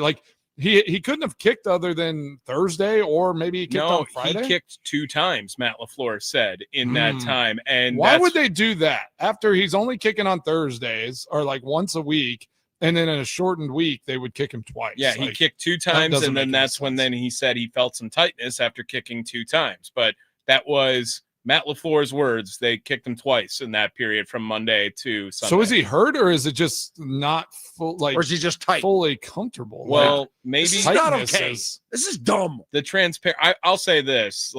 he couldn't have kicked other than Thursday, or maybe he kicked on Friday. He kicked 2 times, Matt LaFleur said, in that time. And why would they do that after he's only kicking on Thursdays or once a week? And then in a shortened week, they would kick him twice. Yeah, he kicked 2 times, and then that's when he said he felt some tightness after kicking 2 times. But that was Matt LaFleur's words. They kicked him twice in that period from Monday to Sunday. So is he hurt, or is it just not full? Or is he just tight? Fully comfortable? Well, maybe this is not okay. This is dumb. The I'll say this: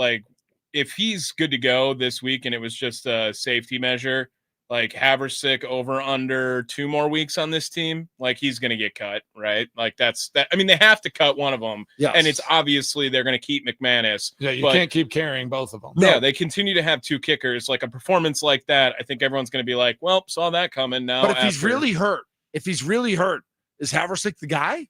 if he's good to go this week, and it was just a safety measure. Haversick over under 2 more weeks on this team, he's going to get cut, right? That's that. I mean, they have to cut one of them, and it's obviously they're going to keep McManus. Yeah, you can't keep carrying both of them. Yeah, they continue to have 2 kickers. A performance like that, I think everyone's going to be like, well, saw that coming now. But if he's really hurt, is Haversick the guy?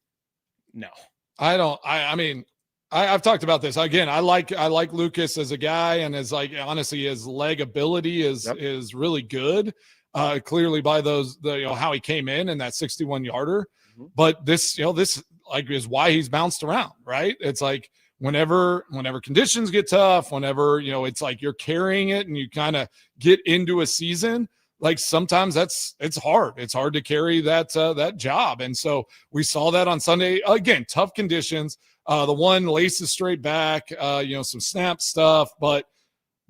No, I don't. I mean. I've talked about this again. I like Lucas as a guy, and as honestly, his leg ability is really good. Clearly by how he came in that 61-yarder. But this is why he's bounced around, right? It's whenever conditions get tough, whenever it's you're carrying it and you kind of get into a season. Sometimes it's hard. It's hard to carry that job, and so we saw that on Sunday. Again, tough conditions. The one laces straight back, some snap stuff, but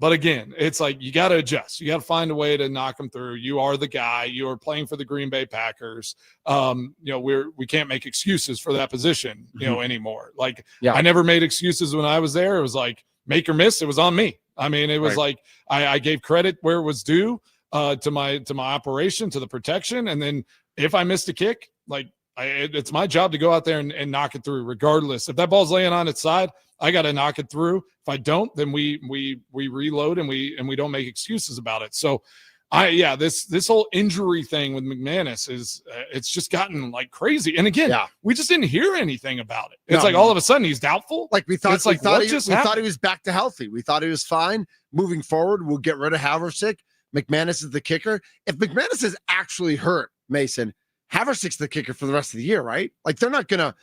again, it's you got to adjust. You got to find a way to knock them through. You are the guy. You are playing for the Green Bay Packers. We can't make excuses for that position, anymore. I never made excuses when I was there. It was make or miss. It was on me. I mean, it was I gave credit where it was due to my operation, to the protection, and then if I missed a kick, it's my job to go out there and knock it through regardless. If that ball's laying on its side, I got to knock it through. If I don't, then we reload and we don't make excuses about it. So this whole injury thing with McManus is it's just gotten crazy. And again, we just didn't hear anything about it. It's all of a sudden he's doubtful. We thought he was back to healthy. We thought he was fine. Moving forward, we'll get rid of Haversick. McManus is the kicker. If McManus is actually hurt, Mason, Haversick's the kicker for the rest of the year, right? They're not gonna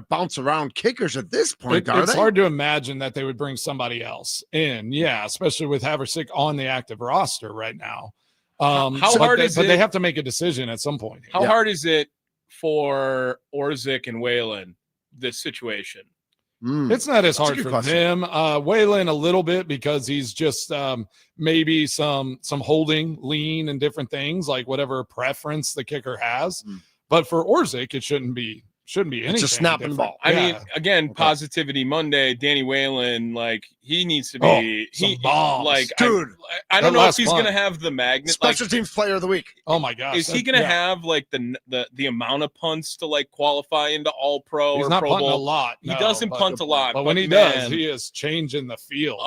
bounce around kickers at this point, are they? It's hard to imagine that they would bring somebody else in, especially with Haversick on the active roster right now. How hard is it? But they have to make a decision at some point. How hard is it for Orzik and Whalen, this situation? It's not as hard for them. Whalen a little bit because he's just maybe some holding, lean, and different things, whatever preference the kicker has. But for Orzik, it shouldn't be shouldn't be anything. Just snapping the ball. I mean, again, Positivity Monday. Danny Whalen, like he needs to be. Bombs. Like, dude. I don't know if he's gonna have the magnet. Special teams player of the week. Oh my gosh, is he gonna have like the amount of punts to like qualify into All Pro? He's or not Pro punting Bowl? a lot. He doesn't punt a lot, but when he does, he is changing the field.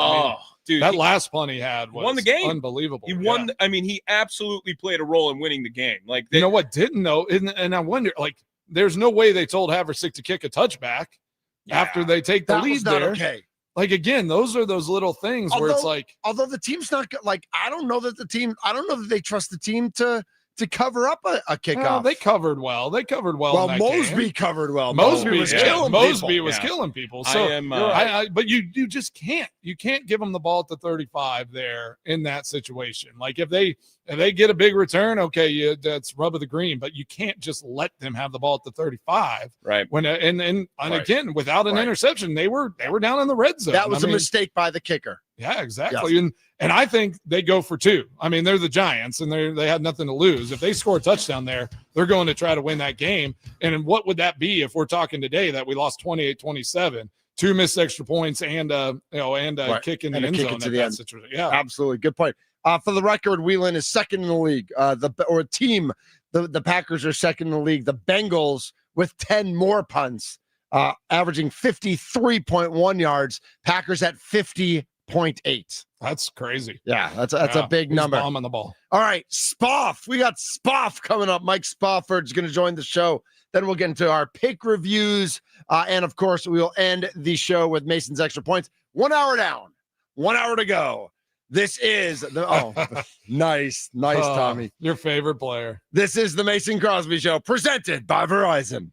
Dude, that last punt he had won the game. Unbelievable. He won. I mean, he absolutely played a role in winning the game. Like, you know what didn't though, and I wonder, like, there's no way they told Haversick to kick a touchback after they take the lead there. Okay. Like, again, those are those little things where it's like, although the team's not like, I don't know that they trust the team to cover up a kickoff. Well, they covered well. Well, Mosby covered well. Mosby was killing killing people. So, but you just can't. You can't give them the ball at the 35 there in that situation. Like if they get a big return, okay, that's rub of the green. But you can't just let them have the ball at the 35. Right. When and again, without an interception, they were down in the red zone. That was a mistake by the kicker. Yeah, exactly. Yes. And I think they go for two. I mean, they're the Giants, and they had nothing to lose. If they score a touchdown there, they're going to try to win that game. And what would that be if we're talking today that we lost 28-27, 2 missed extra points and kick in the end zone at that situation? Yeah, absolutely. Good point. For the record, Whelan is second in the league. The Packers are second in the league. The Bengals with 10 more punts, averaging 53.1 yards. Packers at 50.8. That's crazy. Yeah, that's a big number. Bomb on the ball. All right, Spoff. We got Spoff coming up. Mike Spofford's going to join the show. Then we'll get into our pick reviews. And, of course, we will end the show with Mason's Extra Points. 1 hour down. 1 hour to go. This is nice, Tommy. Your favorite player. This is the Mason Crosby Show, presented by Verizon.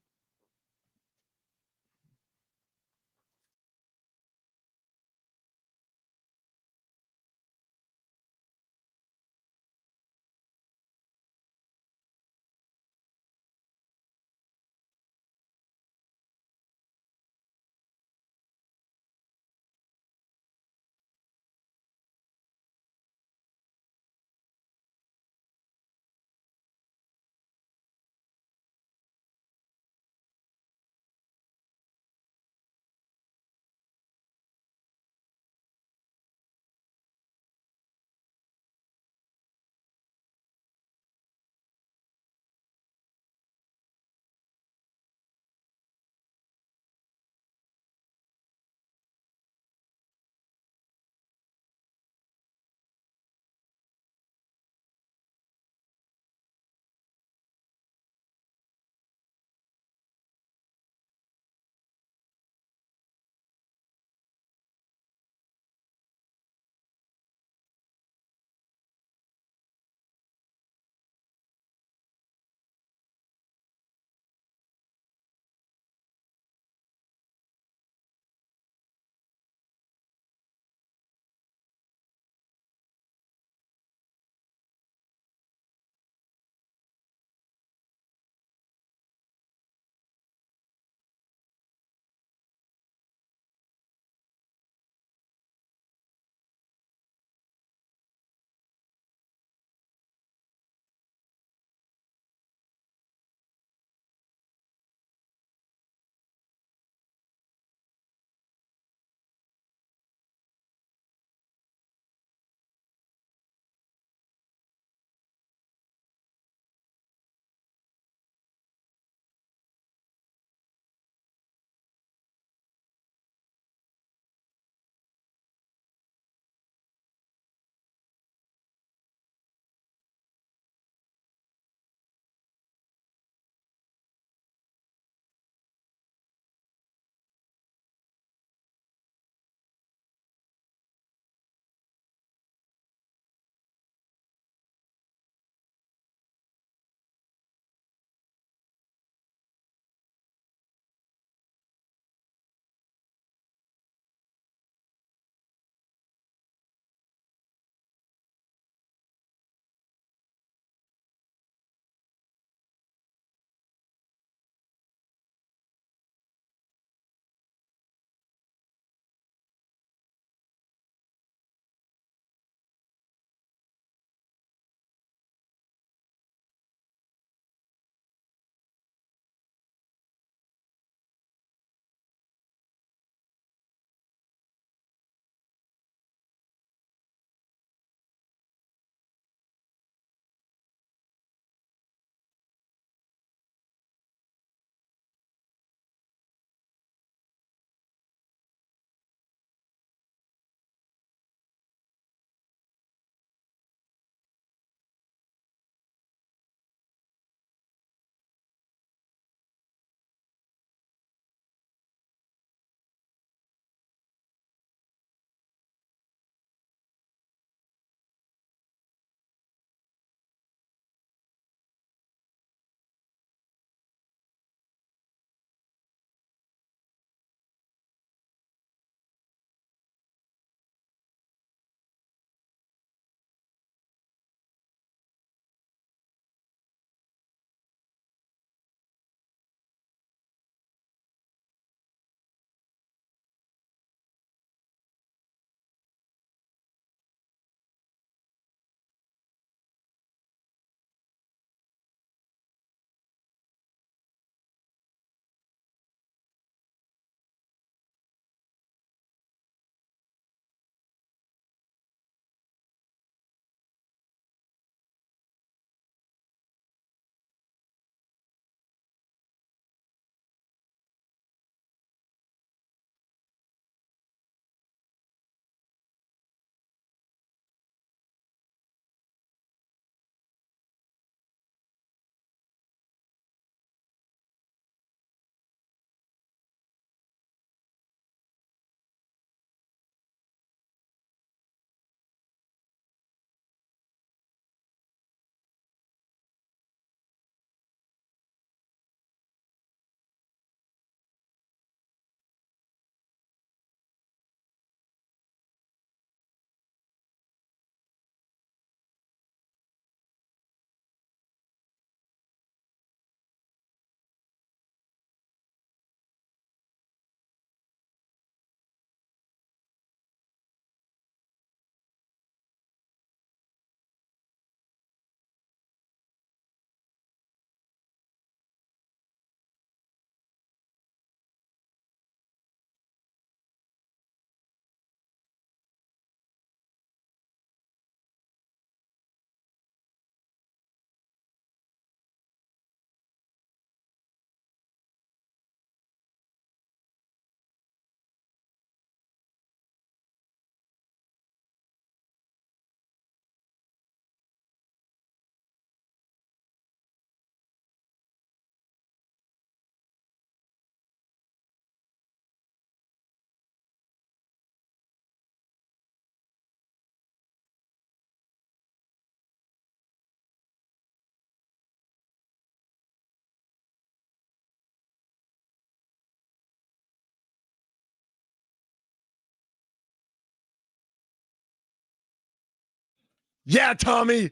Yeah, Tommy.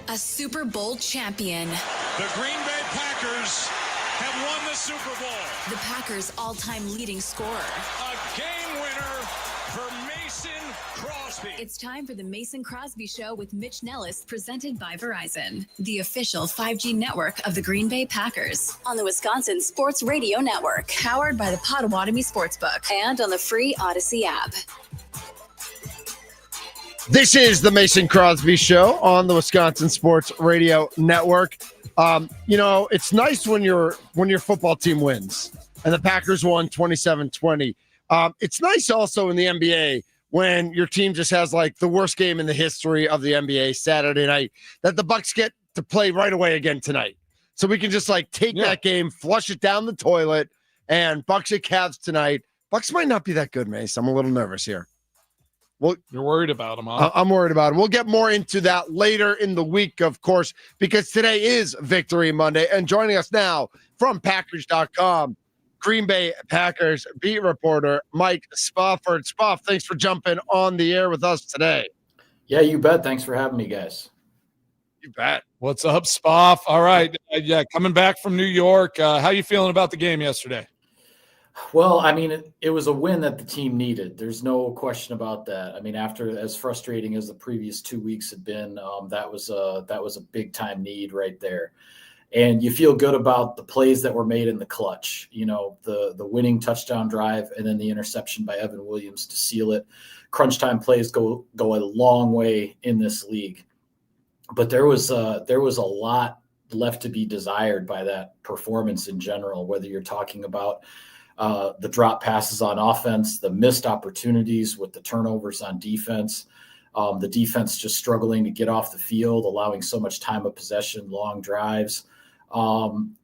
A Super Bowl champion. The Green Bay Packers have won the Super Bowl. The Packers' all-time leading scorer. A game winner for Mason Crosby. It's time for the Mason Crosby Show with Mitch Nellis, presented by Verizon, the official 5G network of the Green Bay Packers, on the Wisconsin Sports Radio Network, powered by the Potawatomi Sportsbook, and on the free Odyssey app. This is the Mason Crosby Show on the Wisconsin Sports Radio Network. It's nice when your football team wins, and the Packers won 27-20. It's nice also in the NBA when your team just has like the worst game in the history of the NBA Saturday night, that the Bucks get to play right away again tonight. So we can just like take that game, flush it down the toilet, and Bucks at Cavs tonight. Bucks might not be that good, Mace. I'm a little nervous here. Well, you're worried about them, huh? I'm worried about him. We'll get more into that later in the week, of course, because today is Victory Monday. And joining us now from Packers.com, Green Bay Packers beat reporter Mike Spofford. Spoff, thanks for jumping on the air with us today. Yeah, you bet. Thanks for having me, guys. You bet. What's up, Spoff? All right. Coming back from New York. How you feeling about the game yesterday? Well, I mean, it was a win that the team needed. There's no question about that. I mean, after as frustrating as the previous 2 weeks had been, that was a big time need right there. And you feel good about the plays that were made in the clutch. You know, the winning touchdown drive and then the interception by Evan Williams to seal it. Crunch time plays go a long way in this league. But there was a lot left to be desired by that performance in general, whether you're talking about the drop passes on offense, the missed opportunities with the turnovers on defense, the defense just struggling to get off the field, allowing so much time of possession, long drives. You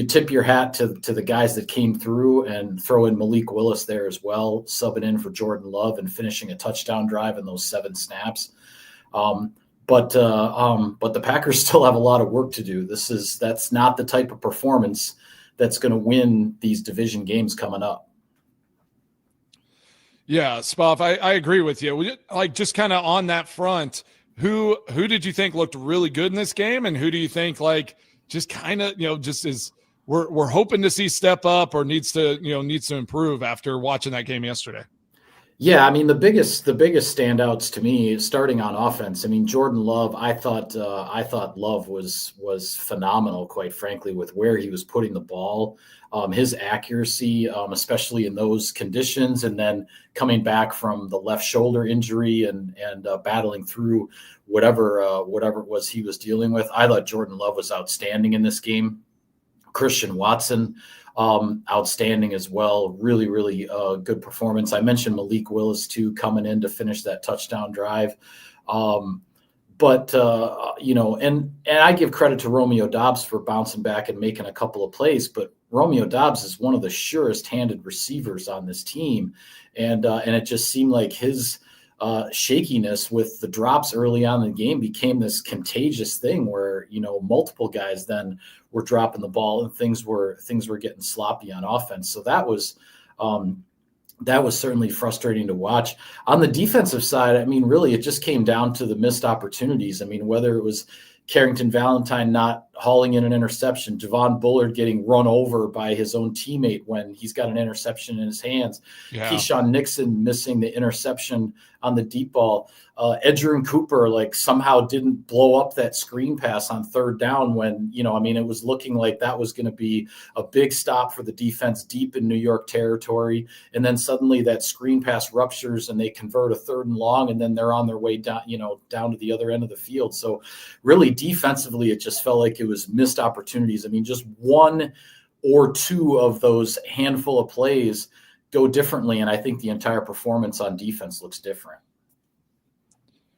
tip your hat to the guys that came through and throw in Malik Willis there as well, subbing in for Jordan Love and finishing a touchdown drive in those 7 snaps. But the Packers still have a lot of work to do. That's not the type of performance that's going to win these division games coming up. Yeah, Spoff, I agree with you. Like, just kind of on that front, who did you think looked really good in this game, and who do you think like just kind of just is we're hoping to see step up or needs to improve after watching that game yesterday? Yeah, I mean the biggest standouts to me starting on offense. I mean Jordan Love. I thought Love was phenomenal, quite frankly, with where he was putting the ball, his accuracy, especially in those conditions, and then coming back from the left shoulder injury and battling through whatever it was he was dealing with. I thought Jordan Love was outstanding in this game. Christian Watson, outstanding as well. Really, really good performance. I mentioned Malik Willis too, coming in to finish that touchdown drive. And I give credit to Romeo Doubs for bouncing back and making a couple of plays, but Romeo Doubs is one of the surest handed receivers on this team. And it just seemed like his shakiness with the drops early on in the game became this contagious thing where, multiple guys then were dropping the ball and things were getting sloppy on offense. So that was certainly frustrating to watch. On the defensive side, I mean, really, it just came down to the missed opportunities. I mean, whether it was Carrington Valentine not hauling in an interception, Javon Bullard getting run over by his own teammate when he's got an interception in his hands, Keyshawn Nixon missing the interception on the deep ball, Edgerrin Cooper somehow didn't blow up that screen pass on 3rd down when, it was looking like that was going to be a big stop for the defense deep in New York territory. And then suddenly that screen pass ruptures and they convert a 3rd and long, and then they're on their way down, down to the other end of the field. So really defensively, it just felt like it was missed opportunities. I mean, just 1 or 2 of those handful of plays go differently. And I think the entire performance on defense looks different.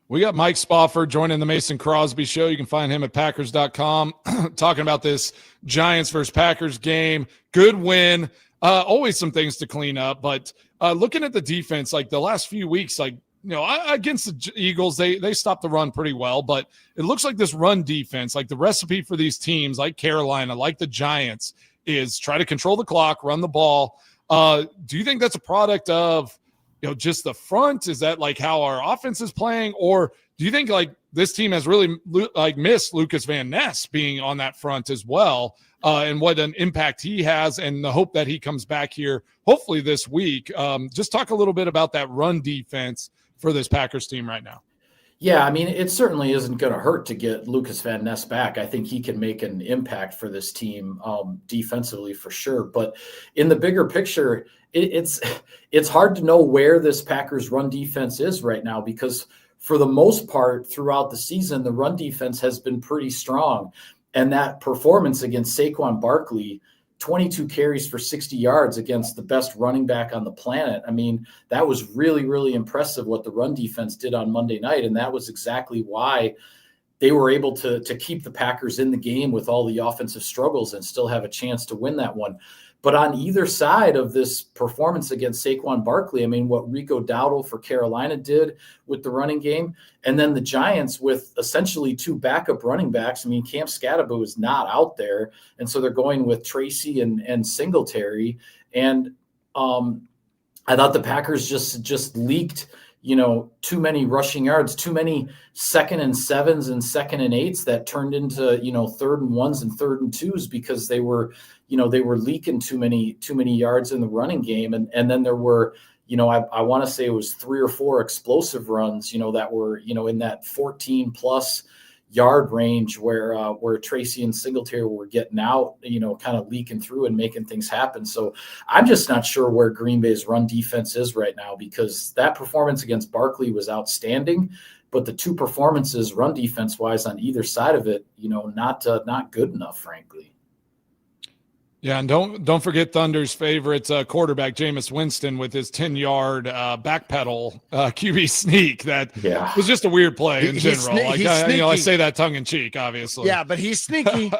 We got Mike Spofford joining the Mason Crosby Show. You can find him at Packers.com talking about this Giants versus Packers game. Good win. Always some things to clean up. But looking at the defense, like the last few weeks, like against the Eagles, they stopped the run pretty well, but it looks like this run defense, like the recipe for these teams like Carolina, like the Giants, is try to control the clock, run the ball. Do you think that's a product of, just the front? Is that like how our offense is playing? Or do you think like this team has really like missed Lucas Van Ness being on that front as well? And what an impact he has, and the hope that he comes back here, hopefully this week. Just talk a little bit about that run defense for this Packers team right now. Yeah, I mean, it certainly isn't going to hurt to get Lucas Van Ness back. I think he can make an impact for this team defensively for sure. But in the bigger picture, it's hard to know where this Packers run defense is right now, because for the most part throughout the season, the run defense has been pretty strong. And that performance against Saquon Barkley, 22 carries for 60 yards against the best running back on the planet. I mean, that was really, really impressive what the run defense did on Monday night. And that was exactly why they were able to keep the Packers in the game with all the offensive struggles and still have a chance to win that one. But on either side of this performance against Saquon Barkley, I mean, what Rico Dowdle for Carolina did with the running game, and then the Giants with essentially two backup running backs. I mean, Cam Skattebo is not out there, and so they're going with Tracy and Singletary. And I thought the Packers just leaked, too many rushing yards, too many 2nd and 7s and 2nd and 8s that turned into, 3rd and 1s and 3rd and 2s because they were leaking too many yards in the running game. And then there were, I want to say it was 3 or 4 explosive runs, that were, in that 14 plus yard range where Tracy and Singletary were getting out, kind of leaking through and making things happen. So I'm just not sure where Green Bay's run defense is right now, because that performance against Barkley was outstanding, but the two performances run defense wise on either side of it, not good enough, frankly. Yeah, and don't forget Thunder's favorite quarterback, Jameis Winston, with his 10-yard backpedal QB sneak. That was just a weird play in general. I say that tongue in cheek, obviously. Yeah, but he's sneaky.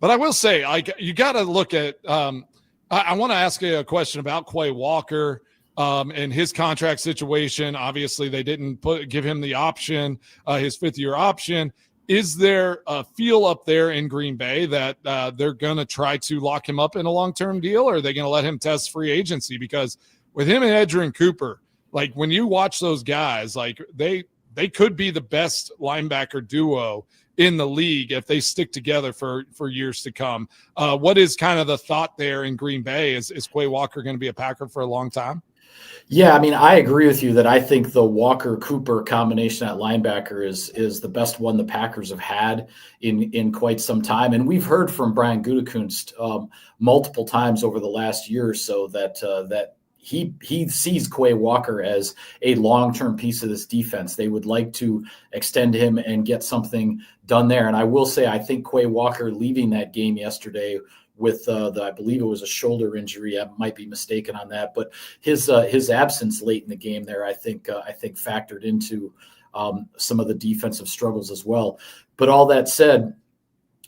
But I will say, you got to look at. I want to ask you a question about Quay Walker and his contract situation. Obviously, they didn't give him the option, his 5th-year option. Is there a feel up there in Green Bay that they're going to try to lock him up in a long-term deal, or are they going to let him test free agency? Because with him and Edgerrin Cooper, like when you watch those guys, like they could be the best linebacker duo in the league if they stick together for years to come. What is kind of the thought there in Green Bay? Is Quay Walker going to be a Packer for a long time? Yeah, I mean, I agree with you that I think the Walker-Cooper combination at linebacker is the best one the Packers have had in quite some time. And we've heard from Brian Gutekunst multiple times over the last year or so that he sees Quay Walker as a long-term piece of this defense. They would like to extend him and get something done there. And I will say, I think Quay Walker leaving that game yesterday with I believe it was a shoulder injury. I might be mistaken on that, but his absence late in the game there, I think factored into some of the defensive struggles as well. But all that said,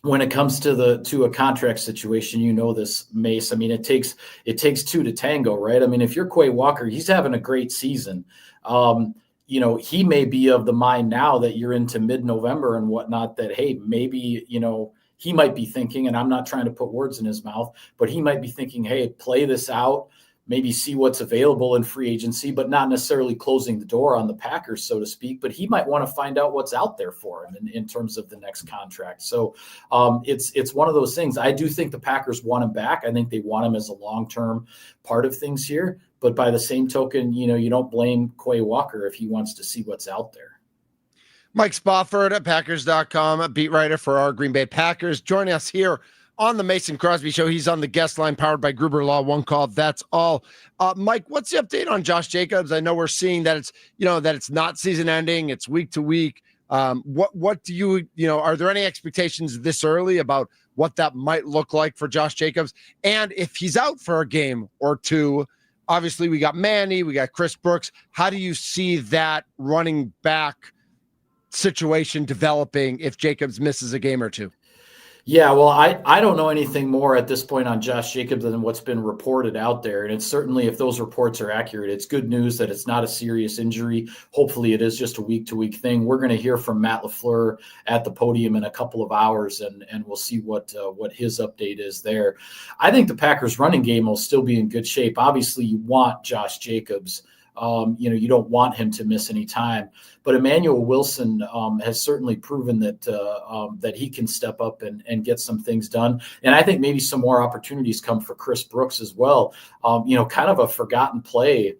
when it comes to a contract situation, this, Mace. I mean, it takes two to tango, right? I mean, if you're Quay Walker, he's having a great season. He may be of the mind now that you're into mid-November and whatnot, that hey, maybe he might be thinking, and I'm not trying to put words in his mouth, but he might be thinking, hey, play this out, maybe see what's available in free agency, but not necessarily closing the door on the Packers, so to speak. But he might want to find out what's out there for him in terms of the next contract. So it's one of those things. I do think the Packers want him back. I think they want him as a long-term part of things here. But by the same token, you don't blame Quay Walker if he wants to see what's out there. Mike Spofford at Packers.com, beat writer for our Green Bay Packers, joining us here on the Mason Crosby Show. He's on the guest line, powered by Gruber Law. One call, that's all. Mike, what's the update on Josh Jacobs? I know we're seeing that it's not season ending; it's week to week. What do you are there any expectations this early about what that might look like for Josh Jacobs? And if he's out for a game or two, obviously we got Manny, we got Chris Brooks. How do you see that running back situation developing if Jacobs misses a game or two? Yeah, well, I don't know anything more at this point on Josh Jacobs than what's been reported out there. And it's certainly, if those reports are accurate, it's good news that it's not a serious injury. Hopefully it is just a week-to-week thing. We're going to hear from Matt LaFleur at the podium in a couple of hours, and we'll see what his update is there. I think the Packers running game will still be in good shape. Obviously, you want Josh Jacobs. You don't want him to miss any time. But Emmanuel Wilson has certainly proven that he can step up and get some things done. And I think maybe some more opportunities come for Chris Brooks as well. Kind of a forgotten play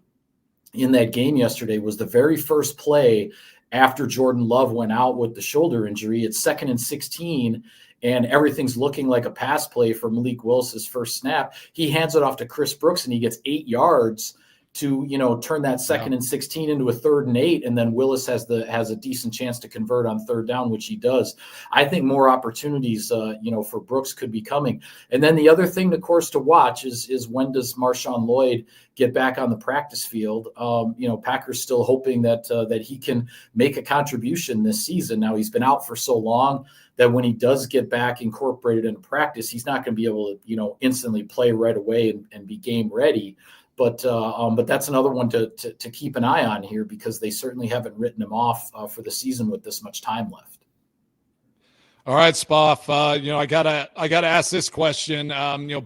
in that game yesterday was the very first play after Jordan Love went out with the shoulder injury. It's 2nd and 16. And everything's looking like a pass play for Malik Willis's first snap. He hands it off to Chris Brooks, and he gets 8 yards to turn that 2nd and 16 into a 3rd and 8, and then Willis has a decent chance to convert on 3rd down, which he does. I think more opportunities for Brooks could be coming. And then the other thing, of course, to watch is when does Marshawn Lloyd get back on the practice field? Packers still hoping that he can make a contribution this season. Now, he's been out for so long that when he does get back incorporated into practice, he's not going to be able to instantly play right away and be game ready. But that's another one to keep an eye on here, because they certainly haven't written him off for the season with this much time left. All right, Spoff. I gotta ask this question.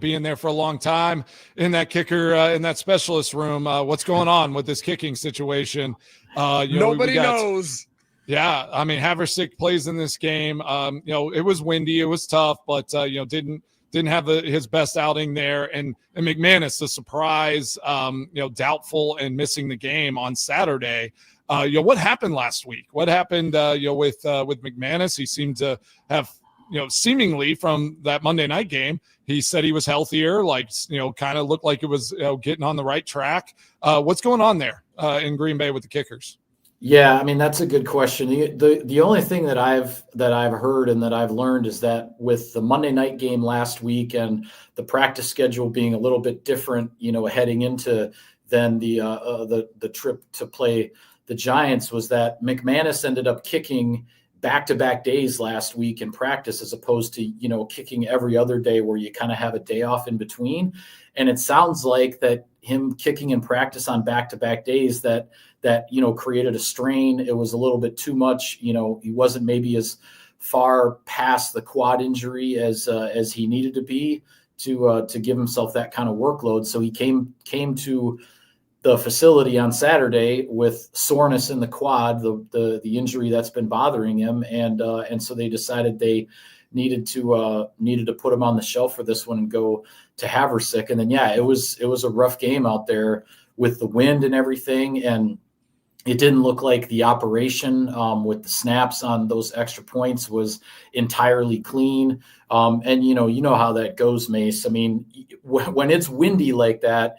Being there for a long time in that kicker in that specialist room, what's going on with this kicking situation? Nobody knows. Yeah, I mean, Haversick plays in this game. It was windy, it was tough, but didn't have his best outing there. And McManus, the surprise, doubtful and missing the game on Saturday. What happened last week? What happened, with McManus? He seemed to have, seemingly from that Monday night game, he said he was healthier, kind of looked like it was getting on the right track. What's going on there in Green Bay with the kickers? Yeah, I mean, that's a good question. The only thing that I've heard and that I've learned is that with the Monday night game last week and the practice schedule being a little bit different, heading into then the trip to play the Giants, was that McManus ended up kicking back-to-back days last week in practice, as opposed to kicking every other day where you kind of have a day off in between. And it sounds like that him kicking in practice on back-to-back days that created a strain. It was a little bit too much. He wasn't maybe as far past the quad injury as he needed to be to give himself that kind of workload. So he came to the facility on Saturday with soreness in the quad, the injury that's been bothering him, and so they decided they needed to put him on the shelf for this one and go to Haversick. And then it was a rough game out there with the wind and everything, and it didn't look like the operation with the snaps on those extra points was entirely clean. And you know how that goes, Mace. I mean, when it's windy like that,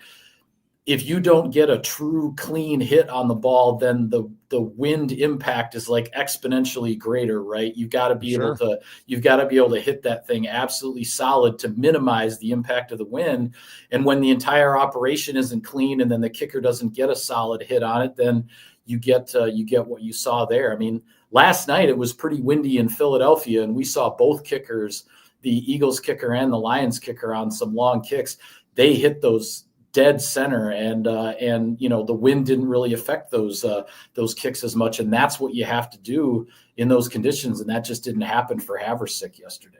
if you don't get a true clean hit on the ball, then the wind impact is like exponentially greater, right? You've got to be able to hit that thing absolutely solid to minimize the impact of the wind. And when the entire operation isn't clean and then the kicker doesn't get a solid hit on it, then you get what you saw there. I mean, last night it was pretty windy in Philadelphia, and we saw both kickers, the Eagles kicker and the Lions kicker, on some long kicks. They hit those dead center, and the wind didn't really affect those kicks as much, and that's what you have to do in those conditions, and that just didn't happen for Haversick yesterday.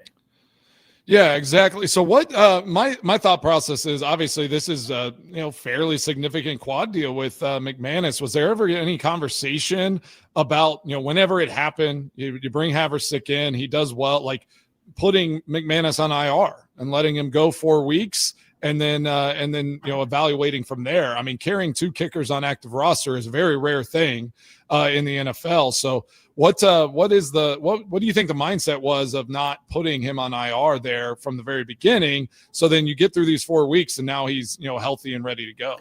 Yeah, exactly. So what my thought process is, obviously this is a fairly significant quad deal with McManus. Was there ever any conversation about whenever it happened, you bring Haversick in, he does well, like putting McManus on IR and letting him go 4 weeks? And then evaluating from there. I mean, carrying 2 kickers on active roster is a very rare thing in the NFL. So what do you think the mindset was of not putting him on IR there from the very beginning? So then you get through these 4 weeks and now he's healthy and ready to go.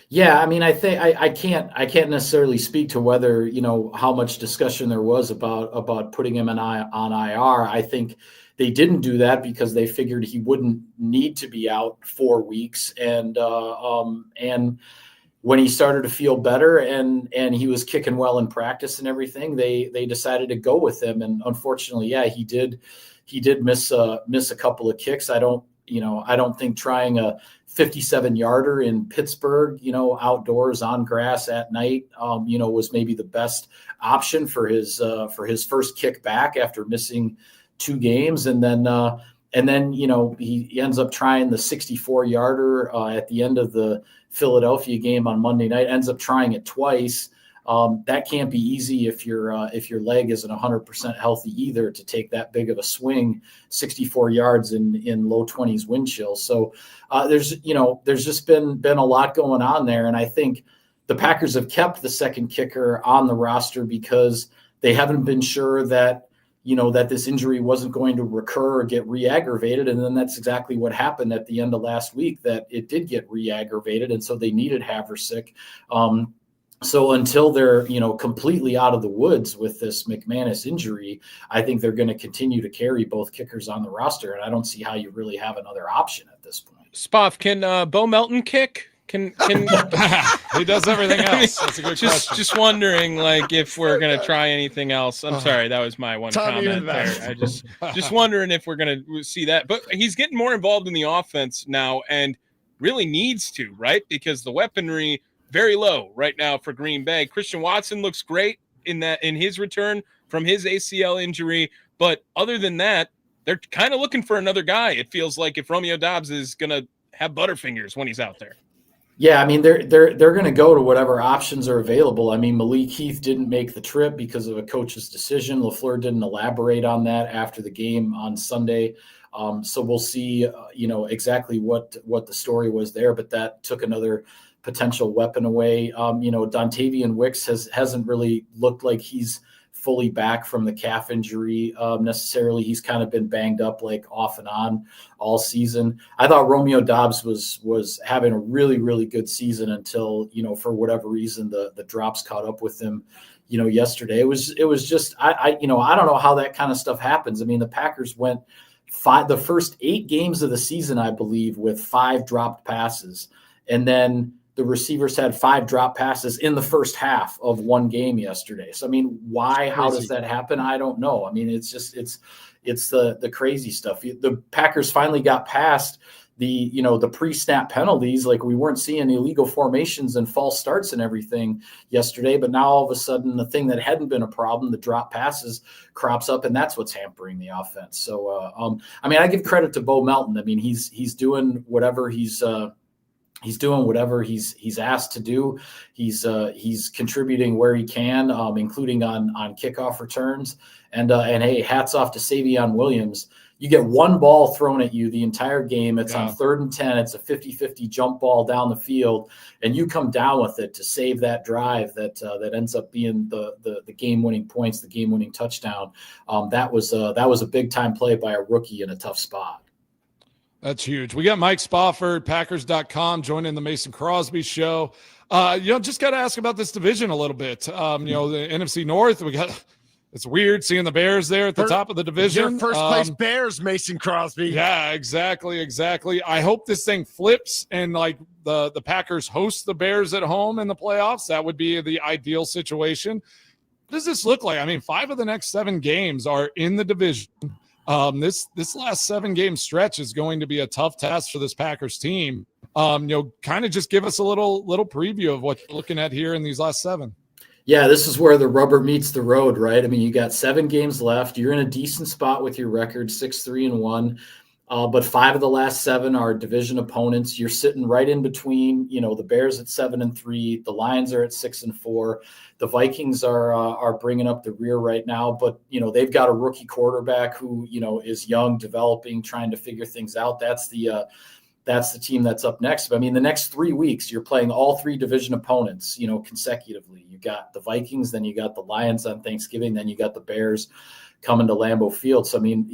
Yeah, I mean, I think I can't necessarily speak to whether how much discussion there was about putting him on IR. I think they didn't do that because they figured he wouldn't need to be out 4 weeks. And when he started to feel better and he was kicking well in practice and everything, they decided to go with him. And unfortunately, yeah, he did miss a couple of kicks. I don't think trying a 57-yarder in Pittsburgh, outdoors on grass at night, was maybe the best option for his first kick back after missing 2 games. And then he ends up trying the 64-yarder at the end of the Philadelphia game on Monday night, ends up trying it twice. That can't be easy if your leg isn't 100% healthy either, to take that big of a swing, 64 yards in low 20s wind chill. So there's just been a lot going on there. And I think the Packers have kept the second kicker on the roster because they haven't been sure that this injury wasn't going to recur or get re-aggravated. And then that's exactly what happened at the end of last week, that it did get re-aggravated. And so they needed Haversick. So until they're, completely out of the woods with this McManus injury, I think they're going to continue to carry both kickers on the roster. And I don't see how you really have another option at this point. Spoff, can Bo Melton kick? Can he does everything else? That's a good question. Just wondering, if we're gonna try anything else. I'm sorry, that was my one comment there. I just wondering if we're gonna see that. But he's getting more involved in the offense now, and really needs to, right? Because the weaponry very low right now for Green Bay. Christian Watson looks great in his return from his ACL injury, but other than that, they're kind of looking for another guy. It feels like if Romeo Doubs is gonna have butterfingers when he's out there. Yeah, I mean, they're going to go to whatever options are available. I mean, Malik Heath didn't make the trip because of a coach's decision. LaFleur didn't elaborate on that after the game on Sunday. So we'll see, exactly what the story was there, but that took another potential weapon away. Dontavian Wicks hasn't really looked like he's fully back from the calf injury necessarily. He's kind of been banged up off and on all season. I thought Romeo Doubs was having a really, really good season until, for whatever reason, the drops caught up with him, yesterday. It was just, I don't know how that kind of stuff happens. I mean, the Packers went the first 8 games of the season, I believe, with 5 dropped passes. And then the receivers had 5 drop passes in the first half of one game yesterday. So, I mean, how does that happen? I don't know. I mean, it's the crazy stuff. The Packers finally got past the pre-snap penalties. We weren't seeing illegal formations and false starts and everything yesterday, but now all of a sudden the thing that hadn't been a problem, the drop passes, crops up, and that's what's hampering the offense. So, I give credit to Bo Melton. I mean, he's doing whatever he's asked to do. He's contributing where he can, including on kickoff returns. And hey, hats off to Savion Williams. You get one ball thrown at you the entire game. It's on 3rd and 10. It's a 50-50 jump ball down the field, and you come down with it to save that drive that ends up being the game-winning points, the game-winning touchdown. That was a big-time play by a rookie in a tough spot. That's huge. We got Mike Spofford, Packers.com, joining the Mason Crosby show. Just got to ask about this division a little bit. The NFC North, it's weird seeing the Bears there at the top of the division. Your first place Bears, Mason Crosby. Yeah, exactly. I hope this thing flips and the Packers host the Bears at home in the playoffs. That would be the ideal situation. What does this look like? I mean, 5 of the next 7 games are in the division. This last 7-game stretch is going to be a tough test for this Packers team. Kind of just give us a little preview of what you're looking at here in these last 7. Yeah, this is where the rubber meets the road, right? I mean, you got 7 games left. You're in a decent spot with your record, 6-3-1. But 5 of the last 7 are division opponents. You're sitting right in between, the Bears at 7-3, the Lions are at 6-4. The Vikings are bringing up the rear right now, but they've got a rookie quarterback who is young, developing, trying to figure things out. That's the team that's up next. But I mean, the next 3 weeks, you're playing all 3 division opponents, consecutively. You got the Vikings, then you got the Lions on Thanksgiving, then you got the Bears coming to Lambeau Field. So I mean,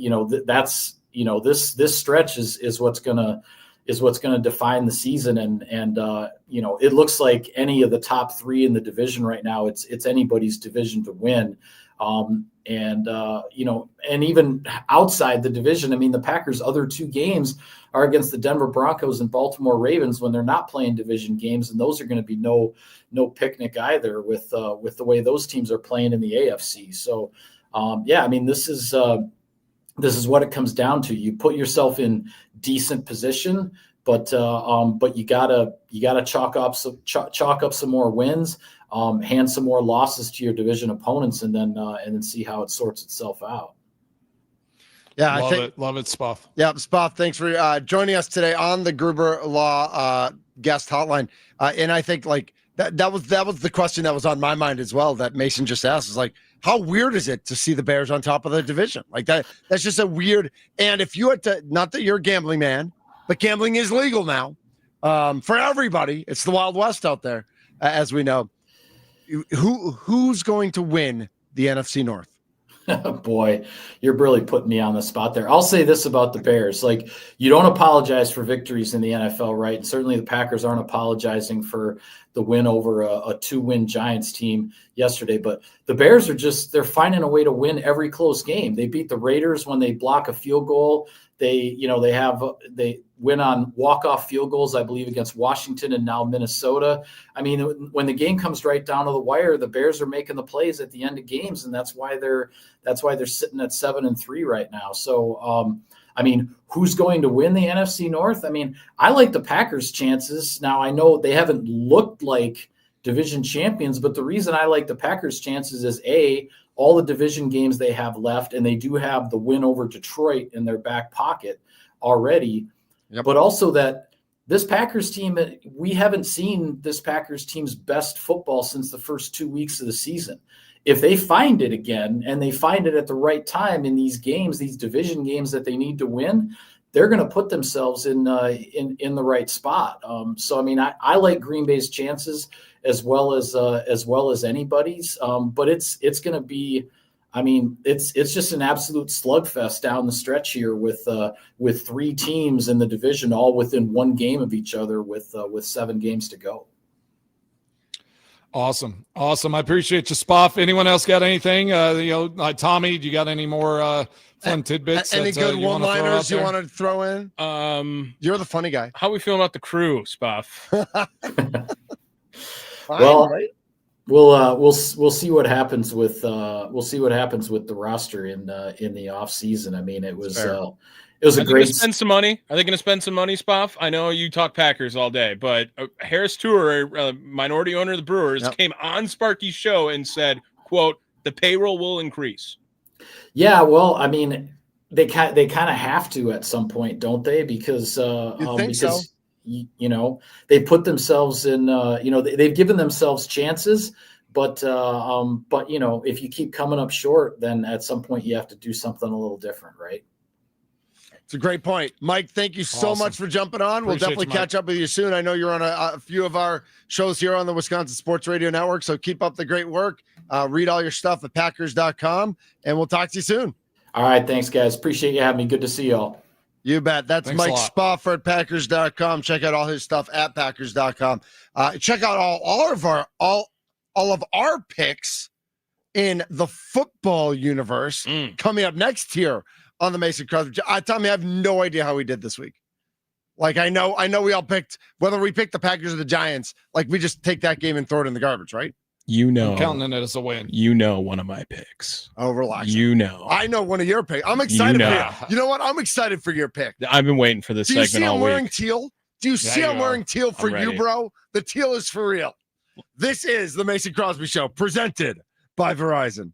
that's this stretch is what's gonna define the season, and it looks like any of the top 3 in the division right now, it's anybody's division to win. And even outside the division, I mean, the Packers' other 2 games are against the Denver Broncos and Baltimore Ravens when they're not playing division games, and those are going to be no picnic either with the way those teams are playing in the AFC. So, I mean, this is what it comes down to. You put yourself in decent position, but you gotta chalk up some more wins, hand some more losses to your division opponents, and then see how it sorts itself out. Yeah, love it, Spoff. Yeah, Spoff, thanks for joining us today on the Gruber Law guest hotline. And I think like that was the question that was on my mind as well that Mason just asked, is like, how weird is it to see the Bears on top of the division? Like that's just a weird. And if you had to, not that you're a gambling man, but gambling is legal now for everybody. It's the Wild West out there, as we know. Who's going to win the NFC North? Boy, you're really putting me on the spot there. I'll say this about the Bears. Like, you don't apologize for victories in the NFL, right? And certainly the Packers aren't apologizing for the win over a 2-win Giants team yesterday. But the Bears they're finding a way to win every close game. They beat the Raiders when they block a field goal. They win on walk-off field goals, I believe, against Washington and now Minnesota. I mean, when the game comes right down to the wire, the Bears are making the plays at the end of games, and that's why they're sitting at 7-3 right now. So, I mean, who's going to win the NFC North? I mean, I like the Packers' chances. Now, I know they haven't looked like division champions, but the reason I like the Packers' chances is all the division games they have left, and they do have the win over Detroit in their back pocket already. Yep. But also that this Packers team, we haven't seen this Packers team's best football since the first 2 weeks of the season. If they find it again, and they find it at the right time in these games, these division games that they need to win, they're going to put themselves in the right spot. So, I mean, I like Green Bay's chances as well as anybody's. But it's going to be, I mean, it's just an absolute slugfest down the stretch here with 3 teams in the division, all within one game of each other, with 7 games to go. Awesome. I appreciate you, Spoff. Anyone else got anything? Tommy, do you got any more fun tidbits? Any good one-liners you want to throw in? You're the funny guy. How are we feeling about the crew, Spoff? Well, we'll see what happens with the roster in the off season. I mean, it was a great. Spend some money. Are they going to spend some money, Spoff? I know you talk Packers all day, but Harris Tour, minority owner of the Brewers, came on Sparky's show and said, "quote The payroll will increase." Yeah, well, I mean, they kind of have to at some point, don't they? Because so? They put themselves in. They've given themselves chances, but if you keep coming up short, then at some point you have to do something a little different, right? It's a great point. Mike, thank you so much for jumping on. We'll definitely catch up with you soon. I know you're on a few of our shows here on the Wisconsin Sports Radio Network, so keep up the great work. Read all your stuff at Packers.com, and we'll talk to you soon. All right. Thanks, guys. Appreciate you having me. Good to see y'all. You bet. That's Thanks Mike Spoff at Packers.com. Check out all his stuff at Packers.com. Check out all of our picks in the football universe coming up next here on the Mason Crosby. Tommy, I have no idea how we did this week. Like, I know we all picked, whether we picked the Packers or the Giants, like we just take that game and throw it in the garbage, right? I'm counting it as a win. One of my picks. Oh, relax. I know one of your picks. I'm excited for you. You know what? I'm excited for your pick. I've been waiting for this segment all week. Do you see I'm wearing teal? Do you see I'm wearing teal for you, bro? The teal is for real. This is the Mason Crosby Show, presented by Verizon.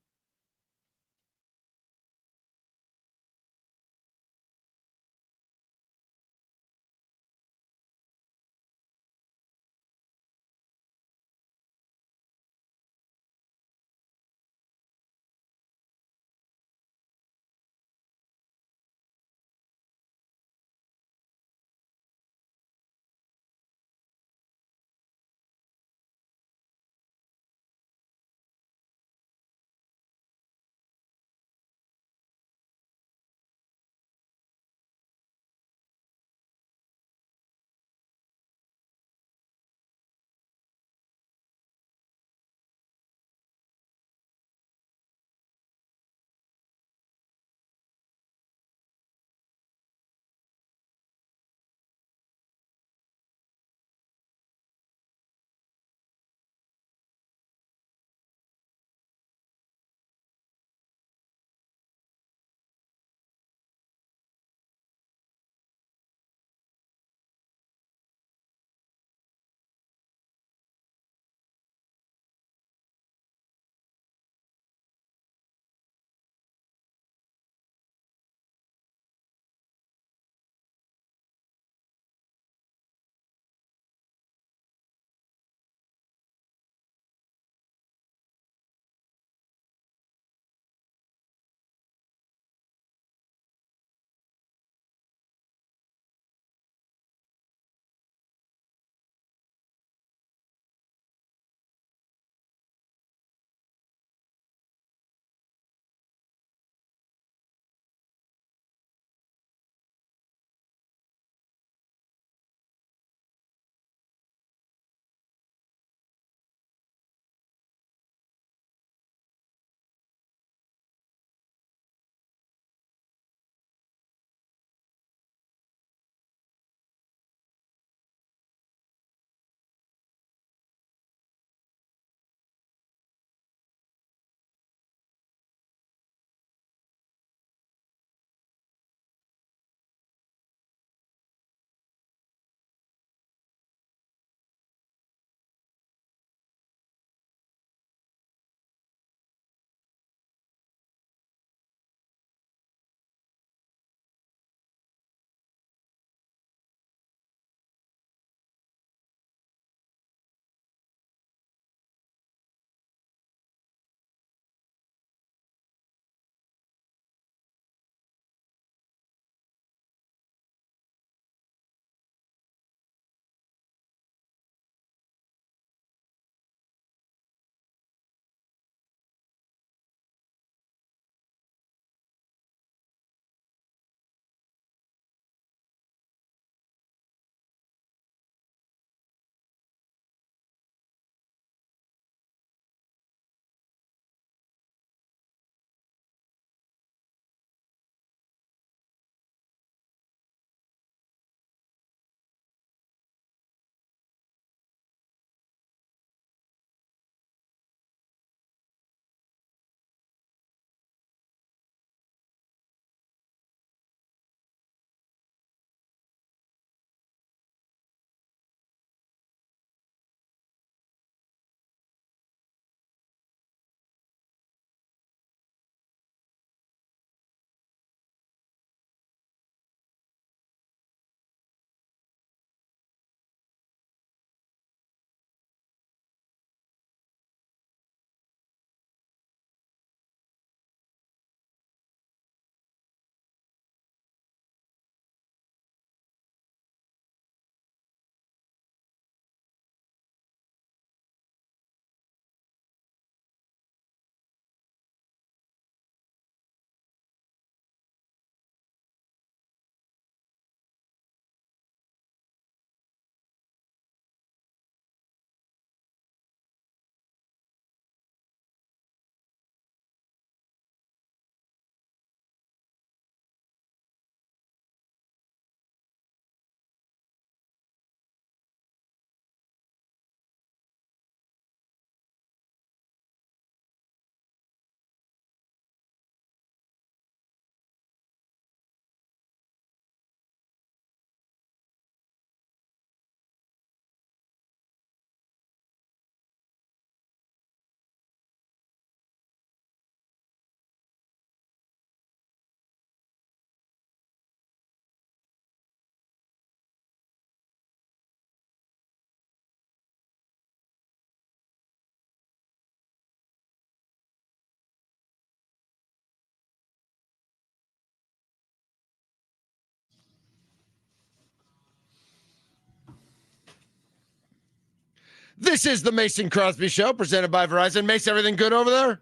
This is the Mason Crosby Show, presented by Verizon. Mace, everything good over there?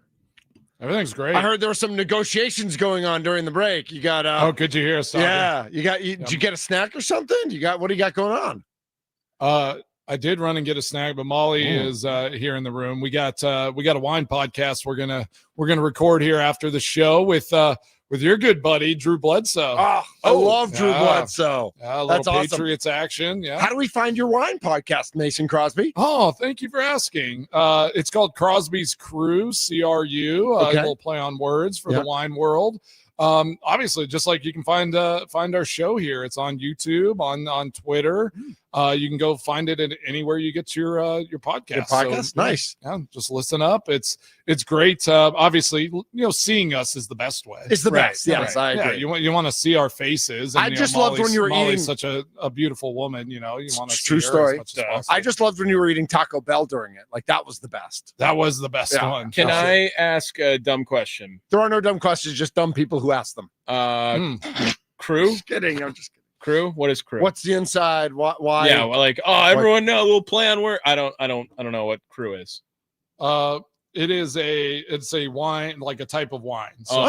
Everything's great. I heard there were some negotiations going on during the break. You got oh, good to hear us talking. Yeah, did you get a snack or something? What do you got going on? I did run and get a snack, but Molly is here in the room. We got a wine podcast we're gonna record here after the show with your good buddy Drew Bledsoe. I love Drew Bledsoe. That's awesome. Patriots action. Yeah. How do we find your wine podcast, Mason Crosby? Oh, thank you for asking. It's called Crosby's Crew, CRU. Okay. A little play on words for the wine world. Obviously, just like you can find our show here, it's on YouTube, on Twitter. You can go find it anywhere you get your podcast. Your podcast, so, nice. Yeah, just listen up. It's great. Obviously, seeing us is the best way. It's the best. Yes, I agree. Yeah, you want to see our faces. And, I just loved when you were Molly's eating. Such a beautiful woman. You want to see true her story. as much as possible. I just loved when you were eating Taco Bell during it. Like that was the best. That was the best one. Can I ask a dumb question? There are no dumb questions, just dumb people who ask them. Crew? Just kidding. I'm just kidding. Crew? What is crew? What's the inside? Why? Yeah, well, everyone know a little play on word. I don't know what crew is. It's a wine, like a type of wine. So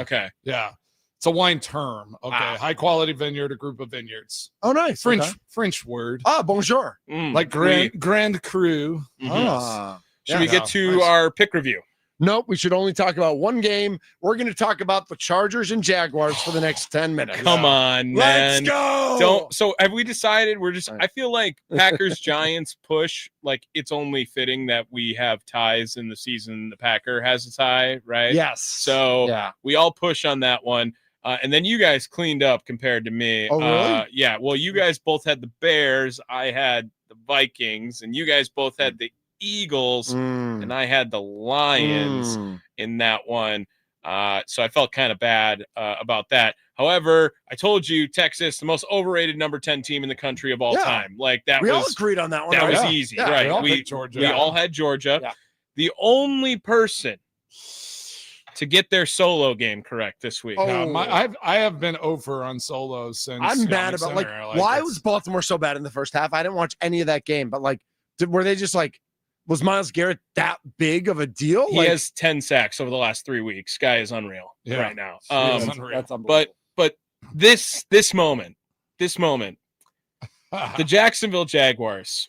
okay. Yeah. It's a wine term. Okay. High quality vineyard, a group of vineyards. Oh, nice. French word. Bonjour. Like Grand Cru. Mm-hmm. Should we get to our pick review? Nope, we should only talk about one game. We're going to talk about the Chargers and Jaguars for the next 10 minutes. Come on, man. Let's go. So have we decided I feel like Packers Giants push, like it's only fitting that we have ties in the season. The Packer has a tie, right? Yes. So we all push on that one. And then you guys cleaned up compared to me. Oh, really? Yeah. Well, you guys both had the Bears. I had the Vikings, and you guys both had the Eagles, and I had the Lions in that one. So I felt kind of bad about that. However, I told you Texas, the most overrated number 10 team in the country of all time. Like we all agreed on that one. That was easy, right? We all had Georgia. Yeah. The only person to get their solo game correct this week. I have been over on solos since. I'm mad about why was Baltimore so bad in the first half? I didn't watch any of that game, but were they just was Myles Garrett that big of a deal? He has 10 sacks over the last 3 weeks. Guy is unreal right now. That's unbelievable. But this moment, the Jacksonville Jaguars.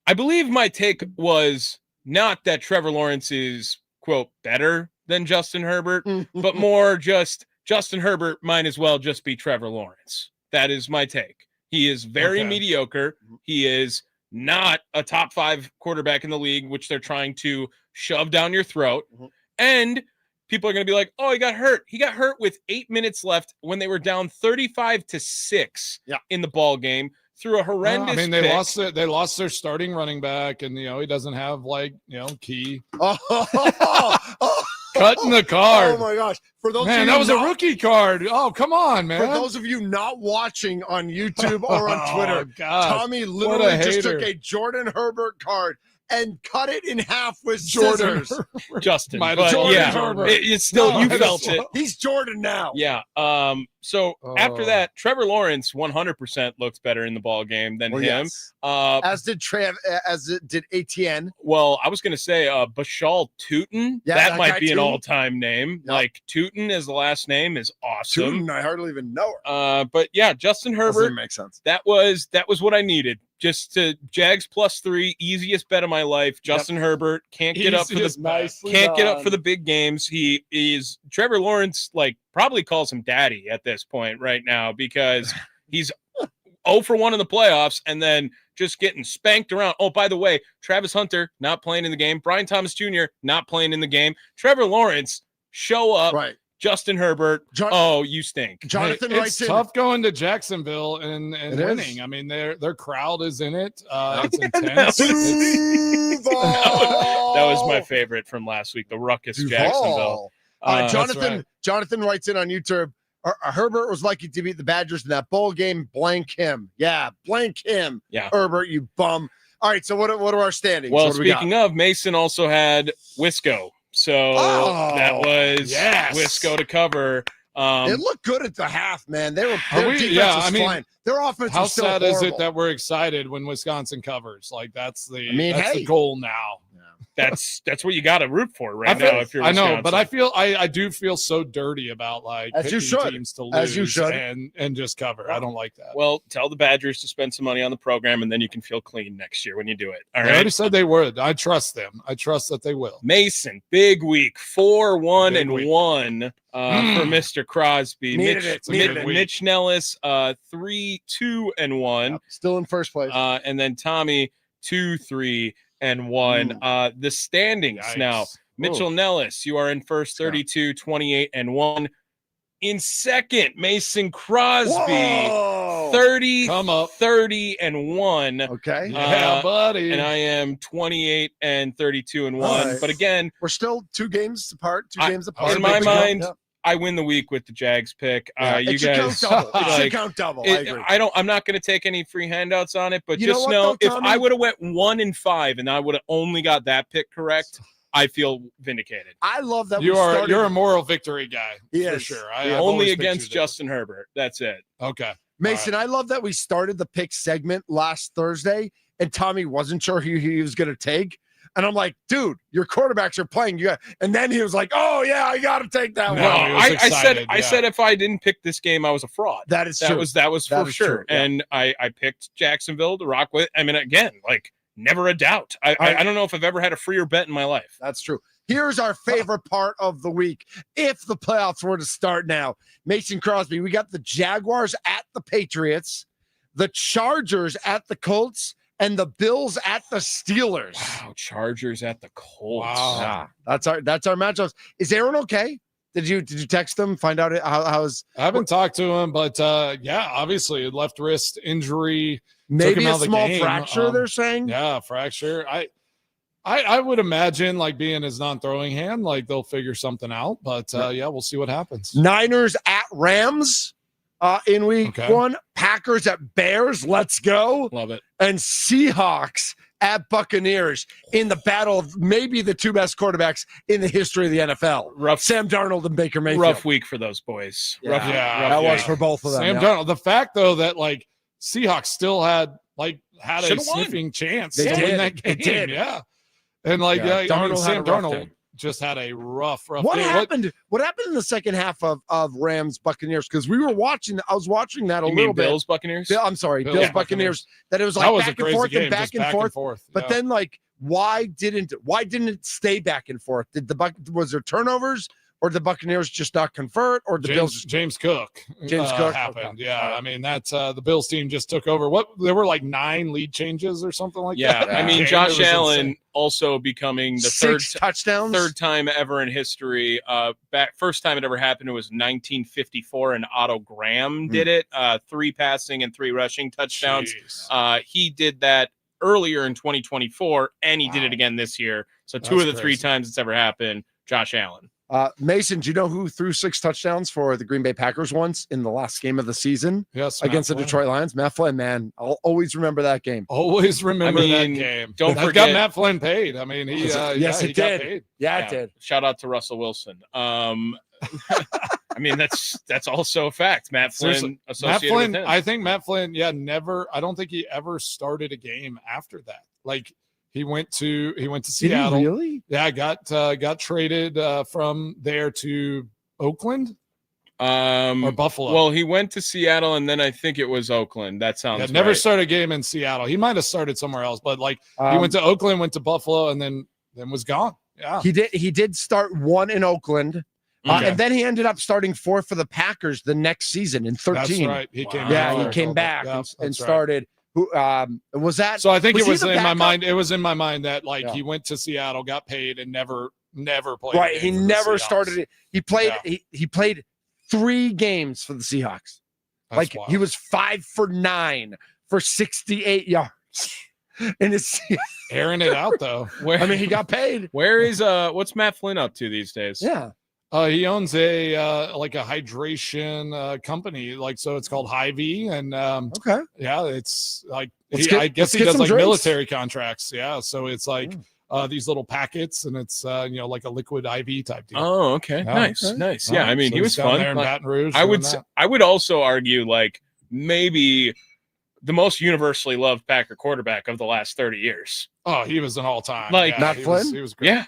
I believe my take was not that Trevor Lawrence is quote better than Justin Herbert, but more just Justin Herbert might as well just be Trevor Lawrence. That is my take. He is very mediocre. He is not a top 5 quarterback in the league, which they're trying to shove down your throat. And people are going to be like, oh, he got hurt. He got hurt with 8 minutes left when they were down 35-6 in the ball game through a horrendous pick. They lost their starting running back, and he doesn't have key. Cutting the card. Oh my gosh! For those that was a rookie card. Oh, come on, man! For those of you not watching on YouTube or on Twitter, Tommy literally just took a Jordan Herbert card and cut it in half with scissors. Justin, Herbert. It's still you felt it. He's Jordan now. Yeah. So after that, Trevor Lawrence 100% looks better in the ball game than him. Yes. As did ATN. Well, I was going to say Bashal Tootin. Yeah, that might be an all-time name. Yep. Like Tootin as the last name is awesome. Tootin, I hardly even know her. But yeah, Justin Herbert. Makes sense. That was what I needed. Just to Jags +3, easiest bet of my life. Justin Herbert can't get up for the big games. He is Trevor Lawrence, probably calls him daddy at this point right now because he's 0 for 1 in the playoffs and then just getting spanked around. Oh, by the way, Travis Hunter not playing in the game. Brian Thomas Jr. not playing in the game. Trevor Lawrence show up. Right. Justin Herbert, you stink. Jonathan It's tough going to Jacksonville and winning. Is. I mean, their crowd is in it. It's intense. That was my favorite from last week, the ruckus Jacksonville. Jonathan writes in on YouTube, Herbert was lucky to beat the Badgers in that bowl game. Blank him. Yeah, blank him. Yeah. Herbert, you bum. All right, so what are our standings? Well, speaking of, Mason also had Wisco. So that was Wisco to cover. It looked good at the half, man. Their defense was fine. Their offense how was still sad horrible. is it that we're excited when Wisconsin covers? Like that's the hey. goal now. That's what you got to root for now. If you're Wisconsin. I know, but I do feel so dirty about like as you should teams to lose as you should and just cover. I don't like that. Well, tell the Badgers to spend some money on the program, and then you can feel clean next year when you do it. All right. I already said they would. I trust them. I trust that they will. Mason, big week, 4-1-1 for Mr. Crosby. Mitch Nellis, 3-2-1. Yep. Still in first place. And then Tommy, 2-3-1. The standings now. Mitchell Nellis, you are in first, 32-28-1. In second, Mason Crosby, 30-30-1. Okay. Yeah, buddy. And I am 28-32-1. Right. But again, we're still 2 games apart. In my mind, I win the week with the Jags pick. You guys should count double. I agree. I'm not going to take any free handouts on it, but just know if I would have went 1-5 and I would have only got that pick correct, I feel vindicated. I love that you're a moral victory guy for sure. Only against Justin Herbert. That's it. Okay. Mason, I love that we started the pick segment last Thursday and Tommy wasn't sure who he was going to take. And I'm like, dude, your quarterbacks are playing. And then he was like, oh, yeah, I got to take that one. I said if I didn't pick this game, I was a fraud. That is true. That was for sure. True, yeah. And I picked Jacksonville to rock with. I mean, again, like, never a doubt. I don't know if I've ever had a freer bet in my life. That's true. Here's our favorite part of the week. If the playoffs were to start now, Mason Crosby, we got the Jaguars at the Patriots, the Chargers at the Colts, and the Bills at the Steelers. Wow, Chargers at the Colts. Wow. That's our matchups. Is Aaron okay? Did you text him, find out how's I haven't talked to him, but obviously left wrist injury. Maybe a small fracture, they're saying. Yeah, fracture. I would imagine like being his non-throwing hand, like they'll figure something out. But we'll see what happens. Niners at Rams in week 1. Packers at Bears. Let's go. Love it. And Seahawks at Buccaneers in the battle of maybe the 2 best quarterbacks in the history of the NFL. Sam Darnold and Baker Mayfield. Rough week for those boys. Rough was for both of them. Sam Darnold. The fact though that like Seahawks still had a sniffing chance to win that game. They did. Yeah. And Sam Darnold just had a rough what game. Happened? What happened in the second half of Rams Buccaneers? Because I was watching that a little bit. Bills Buccaneers? I'm sorry, Bills Buccaneers. That it was like back and forth and back and forth. But then why didn't it stay back and forth? Was there turnovers? Or the Buccaneers just not convert, or Bills? James Cook happened. Okay. Yeah, I mean that's the Bills team just took over. There were like 9 lead changes or something like that. Yeah, I mean Josh Allen also becoming the 6 touchdowns, third time ever in history. First time it ever happened, it was 1954, and Otto Graham did it. 3 passing and 3 rushing touchdowns. He did that earlier in 2024, and he did it again this year. So 2 of the 3 times it's ever happened, Josh Allen. Mason, do you know who threw 6 touchdowns for the Green Bay Packers once in the last game of the season? Yes, against the Detroit Lions. Matt Flynn, man, I'll always remember that game. Always remember that game. Don't forget, got Matt Flynn paid. I mean, he did. Got paid. Yeah, it did. Shout out to Russell Wilson. I mean, that's also a fact. Matt Flynn associated with him. I think Matt Flynn, I don't think he ever started a game after that. Like. He went to Seattle. Did he really? Yeah, got traded from there to Oakland or Buffalo. Well, he went to Seattle and then I think it was Oakland. That sounds right. Never started a game in Seattle. He might have started somewhere else, but he went to Oakland, went to Buffalo, and then was gone. Yeah, he did start 1 in Oakland. And then he ended up starting 4 for the Packers the next season in 13. That's right. He came back and started. Who was that? So I think it was in my mind. It was in my mind that he went to Seattle, got paid, and never played. Right, he never started it. He played. He played 3 games for the Seahawks. That's wild. He was 5 for 9 for 68 yards. And it's airing it out though. He got paid. Where is what's Matt Flynn up to these days? Yeah. He owns a hydration company, so it's called Hy-Vee, and it's like I guess he does like drinks. Military contracts. Yeah, so it's these little packets, and it's like a liquid IV type deal. Oh, okay. Yeah. Nice. Yeah, I mean, So he was down fun. there in Baton Rouge. I would also argue like maybe the most universally loved Packer quarterback of the last 30 years. Oh, he was an all-time. Like, Matt Flynn? He was great. Yeah,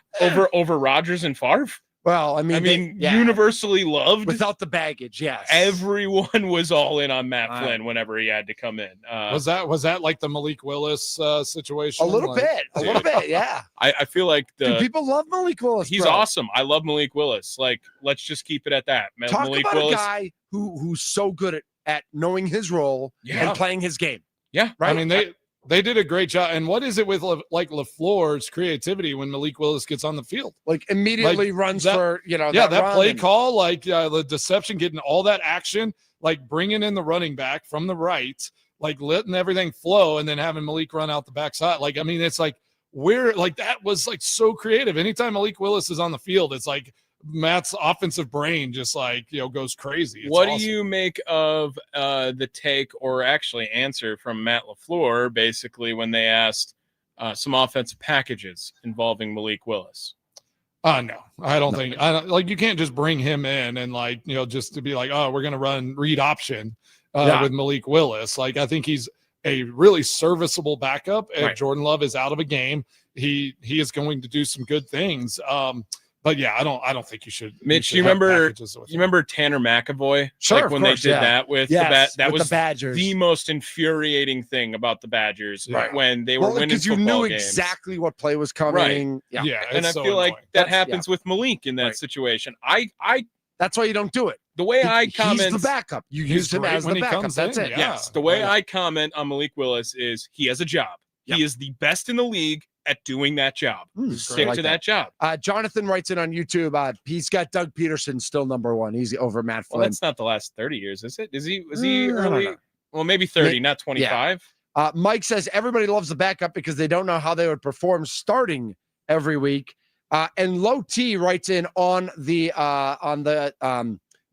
over Rodgers and Favre. Well, I mean, universally loved without the baggage. Yes, everyone was all in on Matt Flynn whenever he had to come in. Was that like the Malik Willis situation? A little bit, yeah. I feel like Dude, people love Malik Willis. He's awesome. I love Malik Willis. Like, let's just keep it at that. Talk Malik about Willis, a guy who's so good at knowing his role and playing his game. Yeah, right. I mean, they did a great job. And what is it with like LaFleur's creativity when Malik Willis gets on the field? Like immediately runs that, for that play call, like the deception, getting all that action, like bringing in the running back from the right, like letting everything flow, and then having Malik run out the backside. Like, I mean, it's like that was like so creative. Anytime Malik Willis is on the field, it's like Matt's offensive brain just like goes crazy. What do you make of the take, or actually answer, from Matt LaFleur basically when they asked some offensive packages involving Malik Willis? No, I don't think like you can't just bring him in and just to be like, oh, we're gonna run read option with Malik Willis. Like, I think he's a really serviceable backup, and Right. Jordan Love is out of a game. He is going to do some good things. But yeah, I don't think you should. Mitch, you you should have remember packages with him. Tanner McAvoy? Sure, like of when course, they did yeah. that with Yes, that with was the Badgers. the most infuriating thing about the Badgers when they were winning because you football knew games. exactly what play was coming. Right. Yeah. And I it's so feel like annoying. that happens with Malik in that Right. situation. That's why you don't do it. The way I comment, he's the backup. You He's use him great as when the he backup. comes That's in, it. yeah. yes, the way Right. I comment on Malik Willis is he has a job. Yep. He is the best in the league at doing that job. Stick like to that job. Jonathan writes in on YouTube. He's got Doug Peterson still number one. He's over Matt Flynn. Well, that's not the last 30 years, is it? Is he I don't early? know. Well, maybe 30, not 25. Mike says everybody loves the backup because they don't know how they would perform starting every week. And Low T writes in on the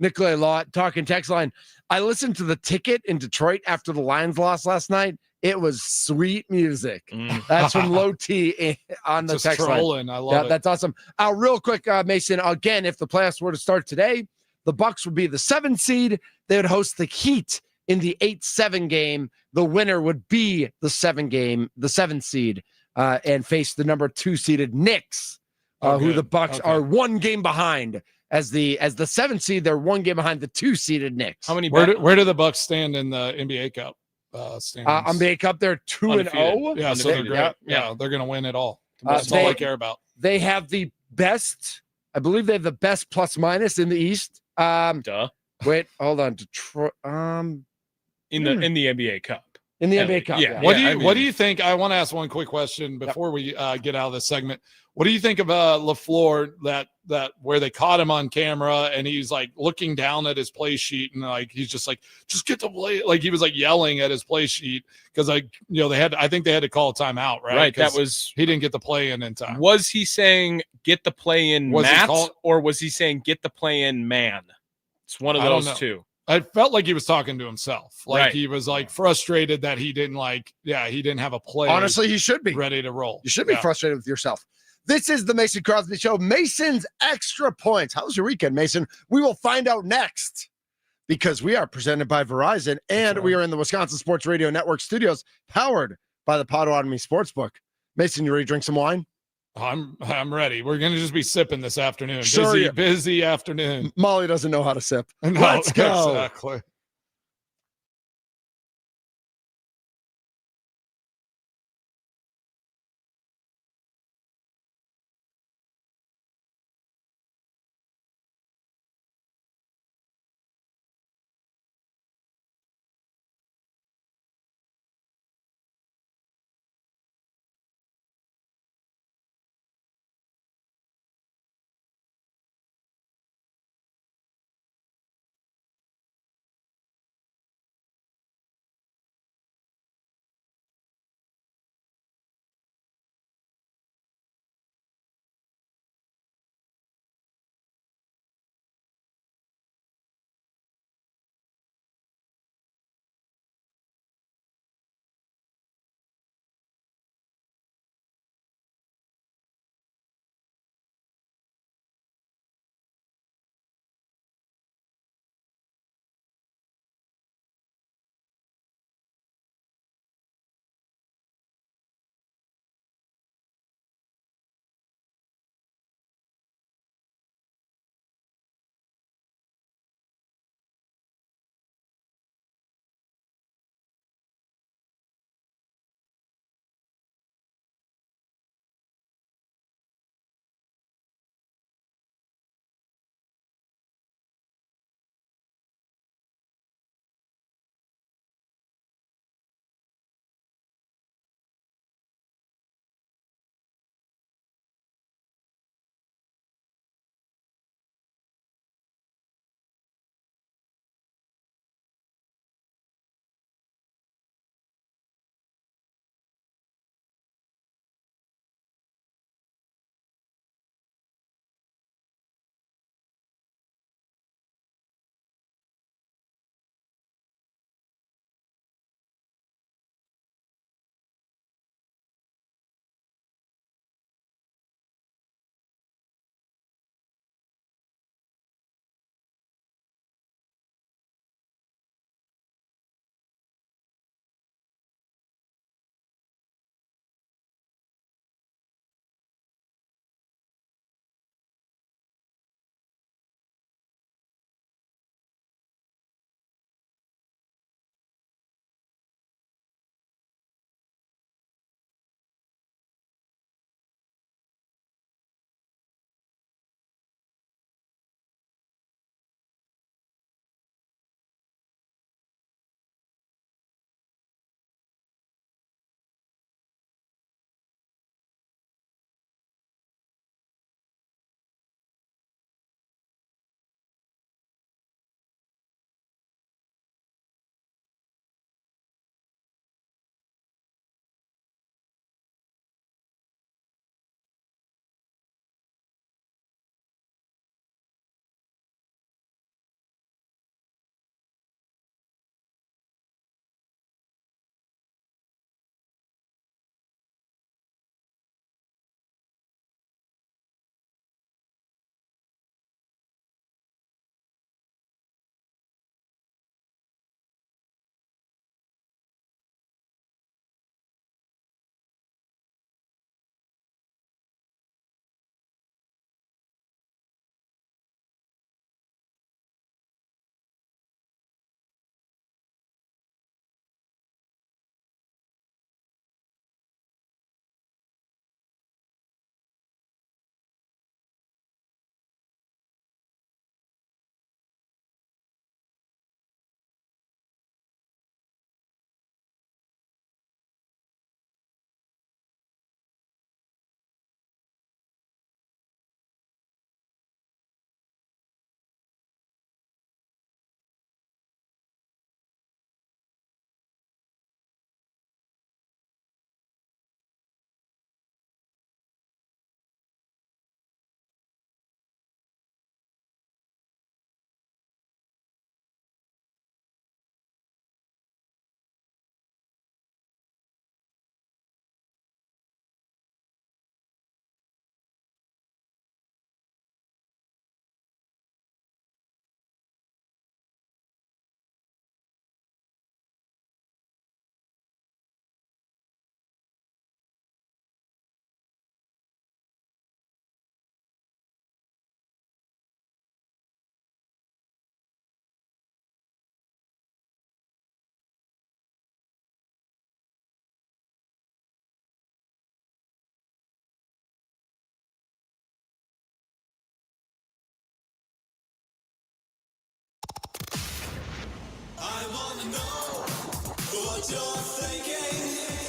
Nicolay Law talking text line. I listened to The Ticket in Detroit after the Lions lost last night. It was sweet music. That's from Low T on the Just text trolling. line. I love it. That's awesome. Real quick, Mason. Again, if the playoffs were to start today, the Bucks would be the 7 seed. They would host the Heat in the 8-7 game. The winner would be the 7 seed, and face the number 2 seeded Knicks, who the Bucks are 1 game behind. As the 7 seed, they're 1 game behind the 2 seeded Knicks. How many? Where do the Bucks stand in the NBA Cup? Standings? NBA Cup, they're 2-0. Yeah, so they're great. Yeah. They're going to win it all. Uh, That's all I they- care about. They have the best. I believe they have the best plus minus in the East. Duh. Wait, hold on. Detroit. In the NBA Cup. In the Yeah, NBA Cup. yeah. What I do you think? I want to ask one quick question before we get out of this segment. What do you think of LaFleur that where they caught him on camera and he's like looking down at his play sheet and like he's just like, just get the play, like he was like yelling at his play sheet because I think they had to call a timeout, right? Right. That 'Cause was. he didn't get the play in time. Was he saying get the play in Was he Matt, or was he saying get the play in man? It's one of I don't those know. two. I felt like he was talking to himself. Like Right. he was like frustrated that he didn't have a play Honestly, you should be. ready to roll. You should be Yeah. frustrated with yourself. This is the Mason Crosby Show. Mason's Extra Points. How was your weekend, Mason? We will find out next because we are presented by Verizon and we are in the Wisconsin Sports Radio Network studios powered by the Potawatomi Sportsbook. Mason, you ready to drink some wine? I'm ready. We're gonna just be sipping this afternoon. Sure, yeah. Busy afternoon. Molly doesn't know how to sip. No, Let's go. Exactly.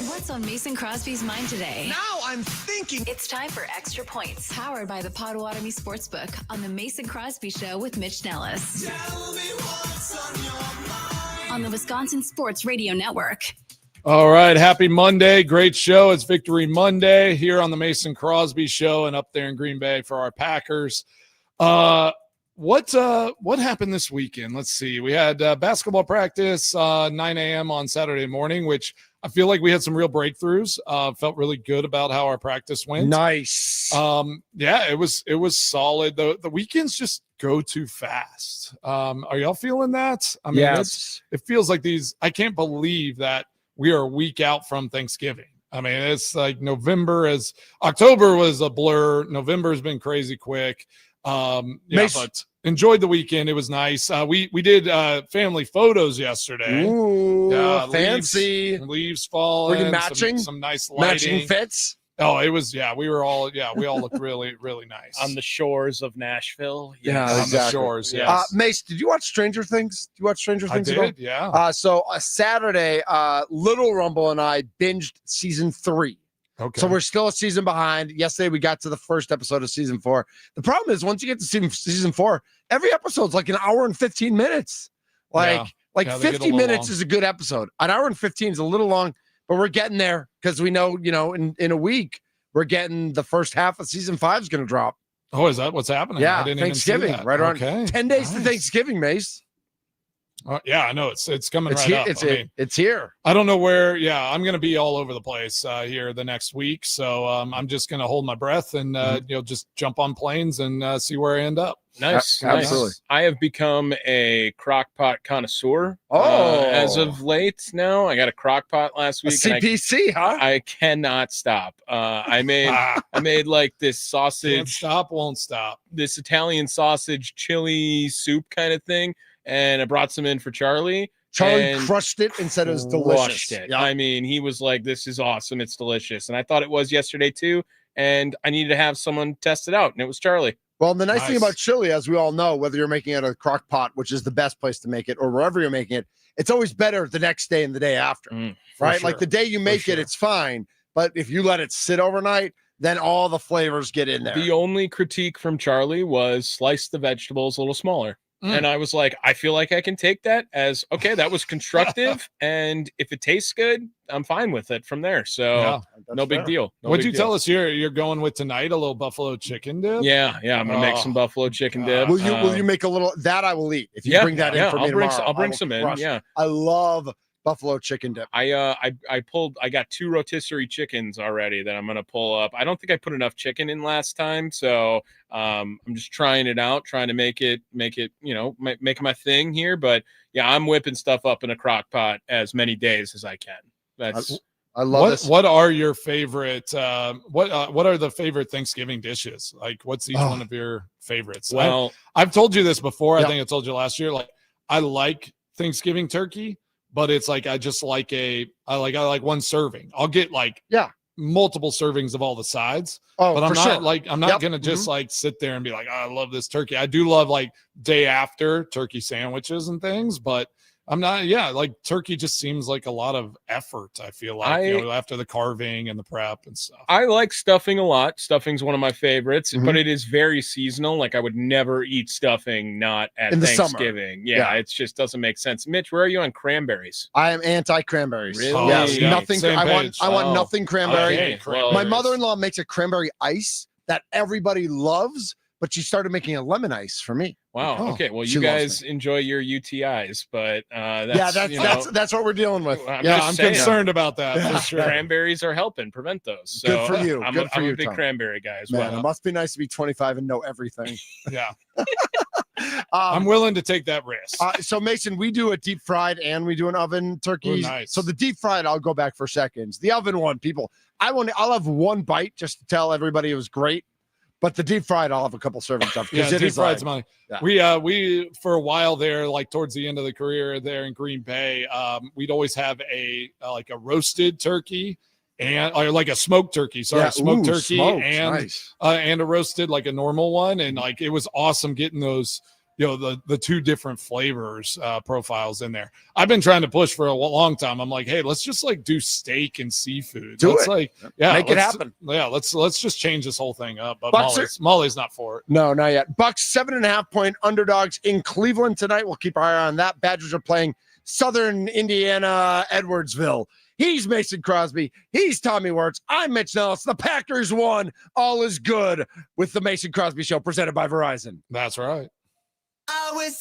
What's on Mason Crosby's mind today? Now I'm thinking. It's time for Extra Points, powered by the Potawatomi Sportsbook on the Mason Crosby Show with Mitch Nellis. Tell me what's on your mind. On the Wisconsin Sports Radio Network. All right. Happy Monday. Great show. It's Victory Monday here on the Mason Crosby Show and up there in Green Bay for our Packers. What happened this weekend? Let's see. We had basketball practice 9 a.m. on Saturday morning, which I feel like we had some real breakthroughs. Felt really good about how our practice went. Nice. Yeah, it was solid. The weekends just go too fast. Are y'all feeling that? I mean, yes. It feels like I can't believe that we are a week out from Thanksgiving. I mean, it's like October was a blur. November has been crazy quick. But enjoyed the weekend. It was nice. We did family photos yesterday. Ooh, fancy. Leaves falling. Were you matching? Some nice lighting. Matching fits? Oh, it was, we all looked really, really nice. On the shores of Nashville. Yeah, on exactly. the shores, yes. Mace, did you watch Stranger Things? Did you watch Stranger Things? I did, yeah. So Saturday, Little Rumble and I binged season 3. Okay. So we're still a season behind. Yesterday, we got to the first episode of season 4. The problem is once you get to season 4, every episode's like an hour and 15 minutes. Like 50 minutes long. is a good episode. An hour and 15 is a little long, but we're getting there because we know, in a week, we're getting the first half of season 5 is going to drop. Oh, is that what's happening? Yeah, I didn't Thanksgiving, even see that. right around 10 days to Nice. Thanksgiving, Mace. Yeah, I know it's coming It's right here. up. It's here. I don't know where. Yeah, I'm going to be all over the place here the next week. So I'm just going to hold my breath and just jump on planes and see where I end up. Nice. Absolutely. I have become a crock pot connoisseur. Oh. As of late now, I got a crock pot last A week. CPC, huh? I cannot stop. I made like this sausage. Can't stop, won't stop. This Italian sausage chili soup kind of thing. And I brought some in for Charlie. Charlie and crushed it and said it was delicious. crushed it. Yeah. I mean, he was like, "This is awesome. It's delicious." And I thought it was yesterday too. And I needed to have someone test it out, and it was Charlie. Well, the nice thing Nice. about chili, as we all know, whether you're making it at a crock pot, which is the best place to make it, or wherever you're making it, it's always better the next day and the day after, right? sure. Like the day you make it, it's fine. But if you let it sit overnight, then all the flavors get in there. The only critique from Charlie was slice the vegetables a little smaller. Mm. And I was like, I feel like I can take that as, okay, that was constructive. And if it tastes good, I'm fine with it from there. So Yeah. no big deal. What'd you tell us you're going with tonight? A little buffalo chicken dip? Yeah. I'm going to make some buffalo chicken dip. Will you make a little that I will eat if you bring that in for me tomorrow. I'll bring will some in. crush. Yeah. I love buffalo chicken dip. I got 2 rotisserie chickens already that I'm going to pull up. I don't think I put enough chicken in last time. So I'm just trying it out, trying to make it, make my thing here. But yeah, I'm whipping stuff up in a crock pot as many days as I can. That's I love this. What are your favorite? What are the favorite Thanksgiving dishes? Like, what's each one of your favorites? well, I've told you this before. Yeah. I think I told you last year. Like, I like Thanksgiving turkey, but it's like I like one serving. I'll get multiple servings of all the sides. Oh, But I'm for not sure. I'm not gonna just sit there and be like, oh, I love this turkey. I do love like day after turkey sandwiches and things, but I'm not. Yeah, like turkey just seems like a lot of effort. I feel like after the carving and the prep and stuff. I like stuffing a lot. Stuffing's one of my favorites, Mhm. but it is very seasonal. Like I would never eat stuffing not at In the summer. Thanksgiving. Yeah. It just doesn't make sense. Mitch, where are you on cranberries? I am anti-cranberries. Really? Oh, Yes, yeah. nothing. Same I page. want nothing cranberry. Okay. Well, My mother-in-law makes a cranberry ice that everybody loves, but she started making a lemon ice for me. Wow. Oh, Okay. Well, she you loves guys enjoy your UTIs, but That's what we're dealing with. I'm Yeah, just I'm saying. concerned about that Yeah. for sure. Cranberries are helping prevent those. So Good for you. I'm Good for a you, big Tom. cranberry guy as Man, well. it must be nice to be 25 and know everything. Yeah, I'm willing to take that risk. So Mason, we do a deep fried and we do an oven turkey. Ooh, nice. So the deep fried, I'll go back for seconds. The oven one, I'll have one bite just to tell everybody it was great. But the deep fried, I'll have a couple servings of. Yeah, deep fried's like, money. We for a while there, like towards the end of the career there in Green Bay, we'd always have a roasted turkey and or like a smoked turkey. Sorry, smoked turkey smoked. and Nice. and a roasted like a normal one, and like it was awesome getting those the two different flavors profiles in there. I've been trying to push for a long time. I'm like, hey, let's just like do steak and seafood. Make it happen. Yeah, let's just change this whole thing up. But Bucks Molly's not for it. No, not yet. Bucks 7.5-point underdogs in Cleveland tonight. We'll keep our eye on that. Badgers are playing Southern Indiana, Edwardsville. He's Mason Crosby. He's Tommy Wirtz. I'm Mitch Nellis. The Packers won. All is good with the Mason Crosby Show presented by Verizon. That's right. I was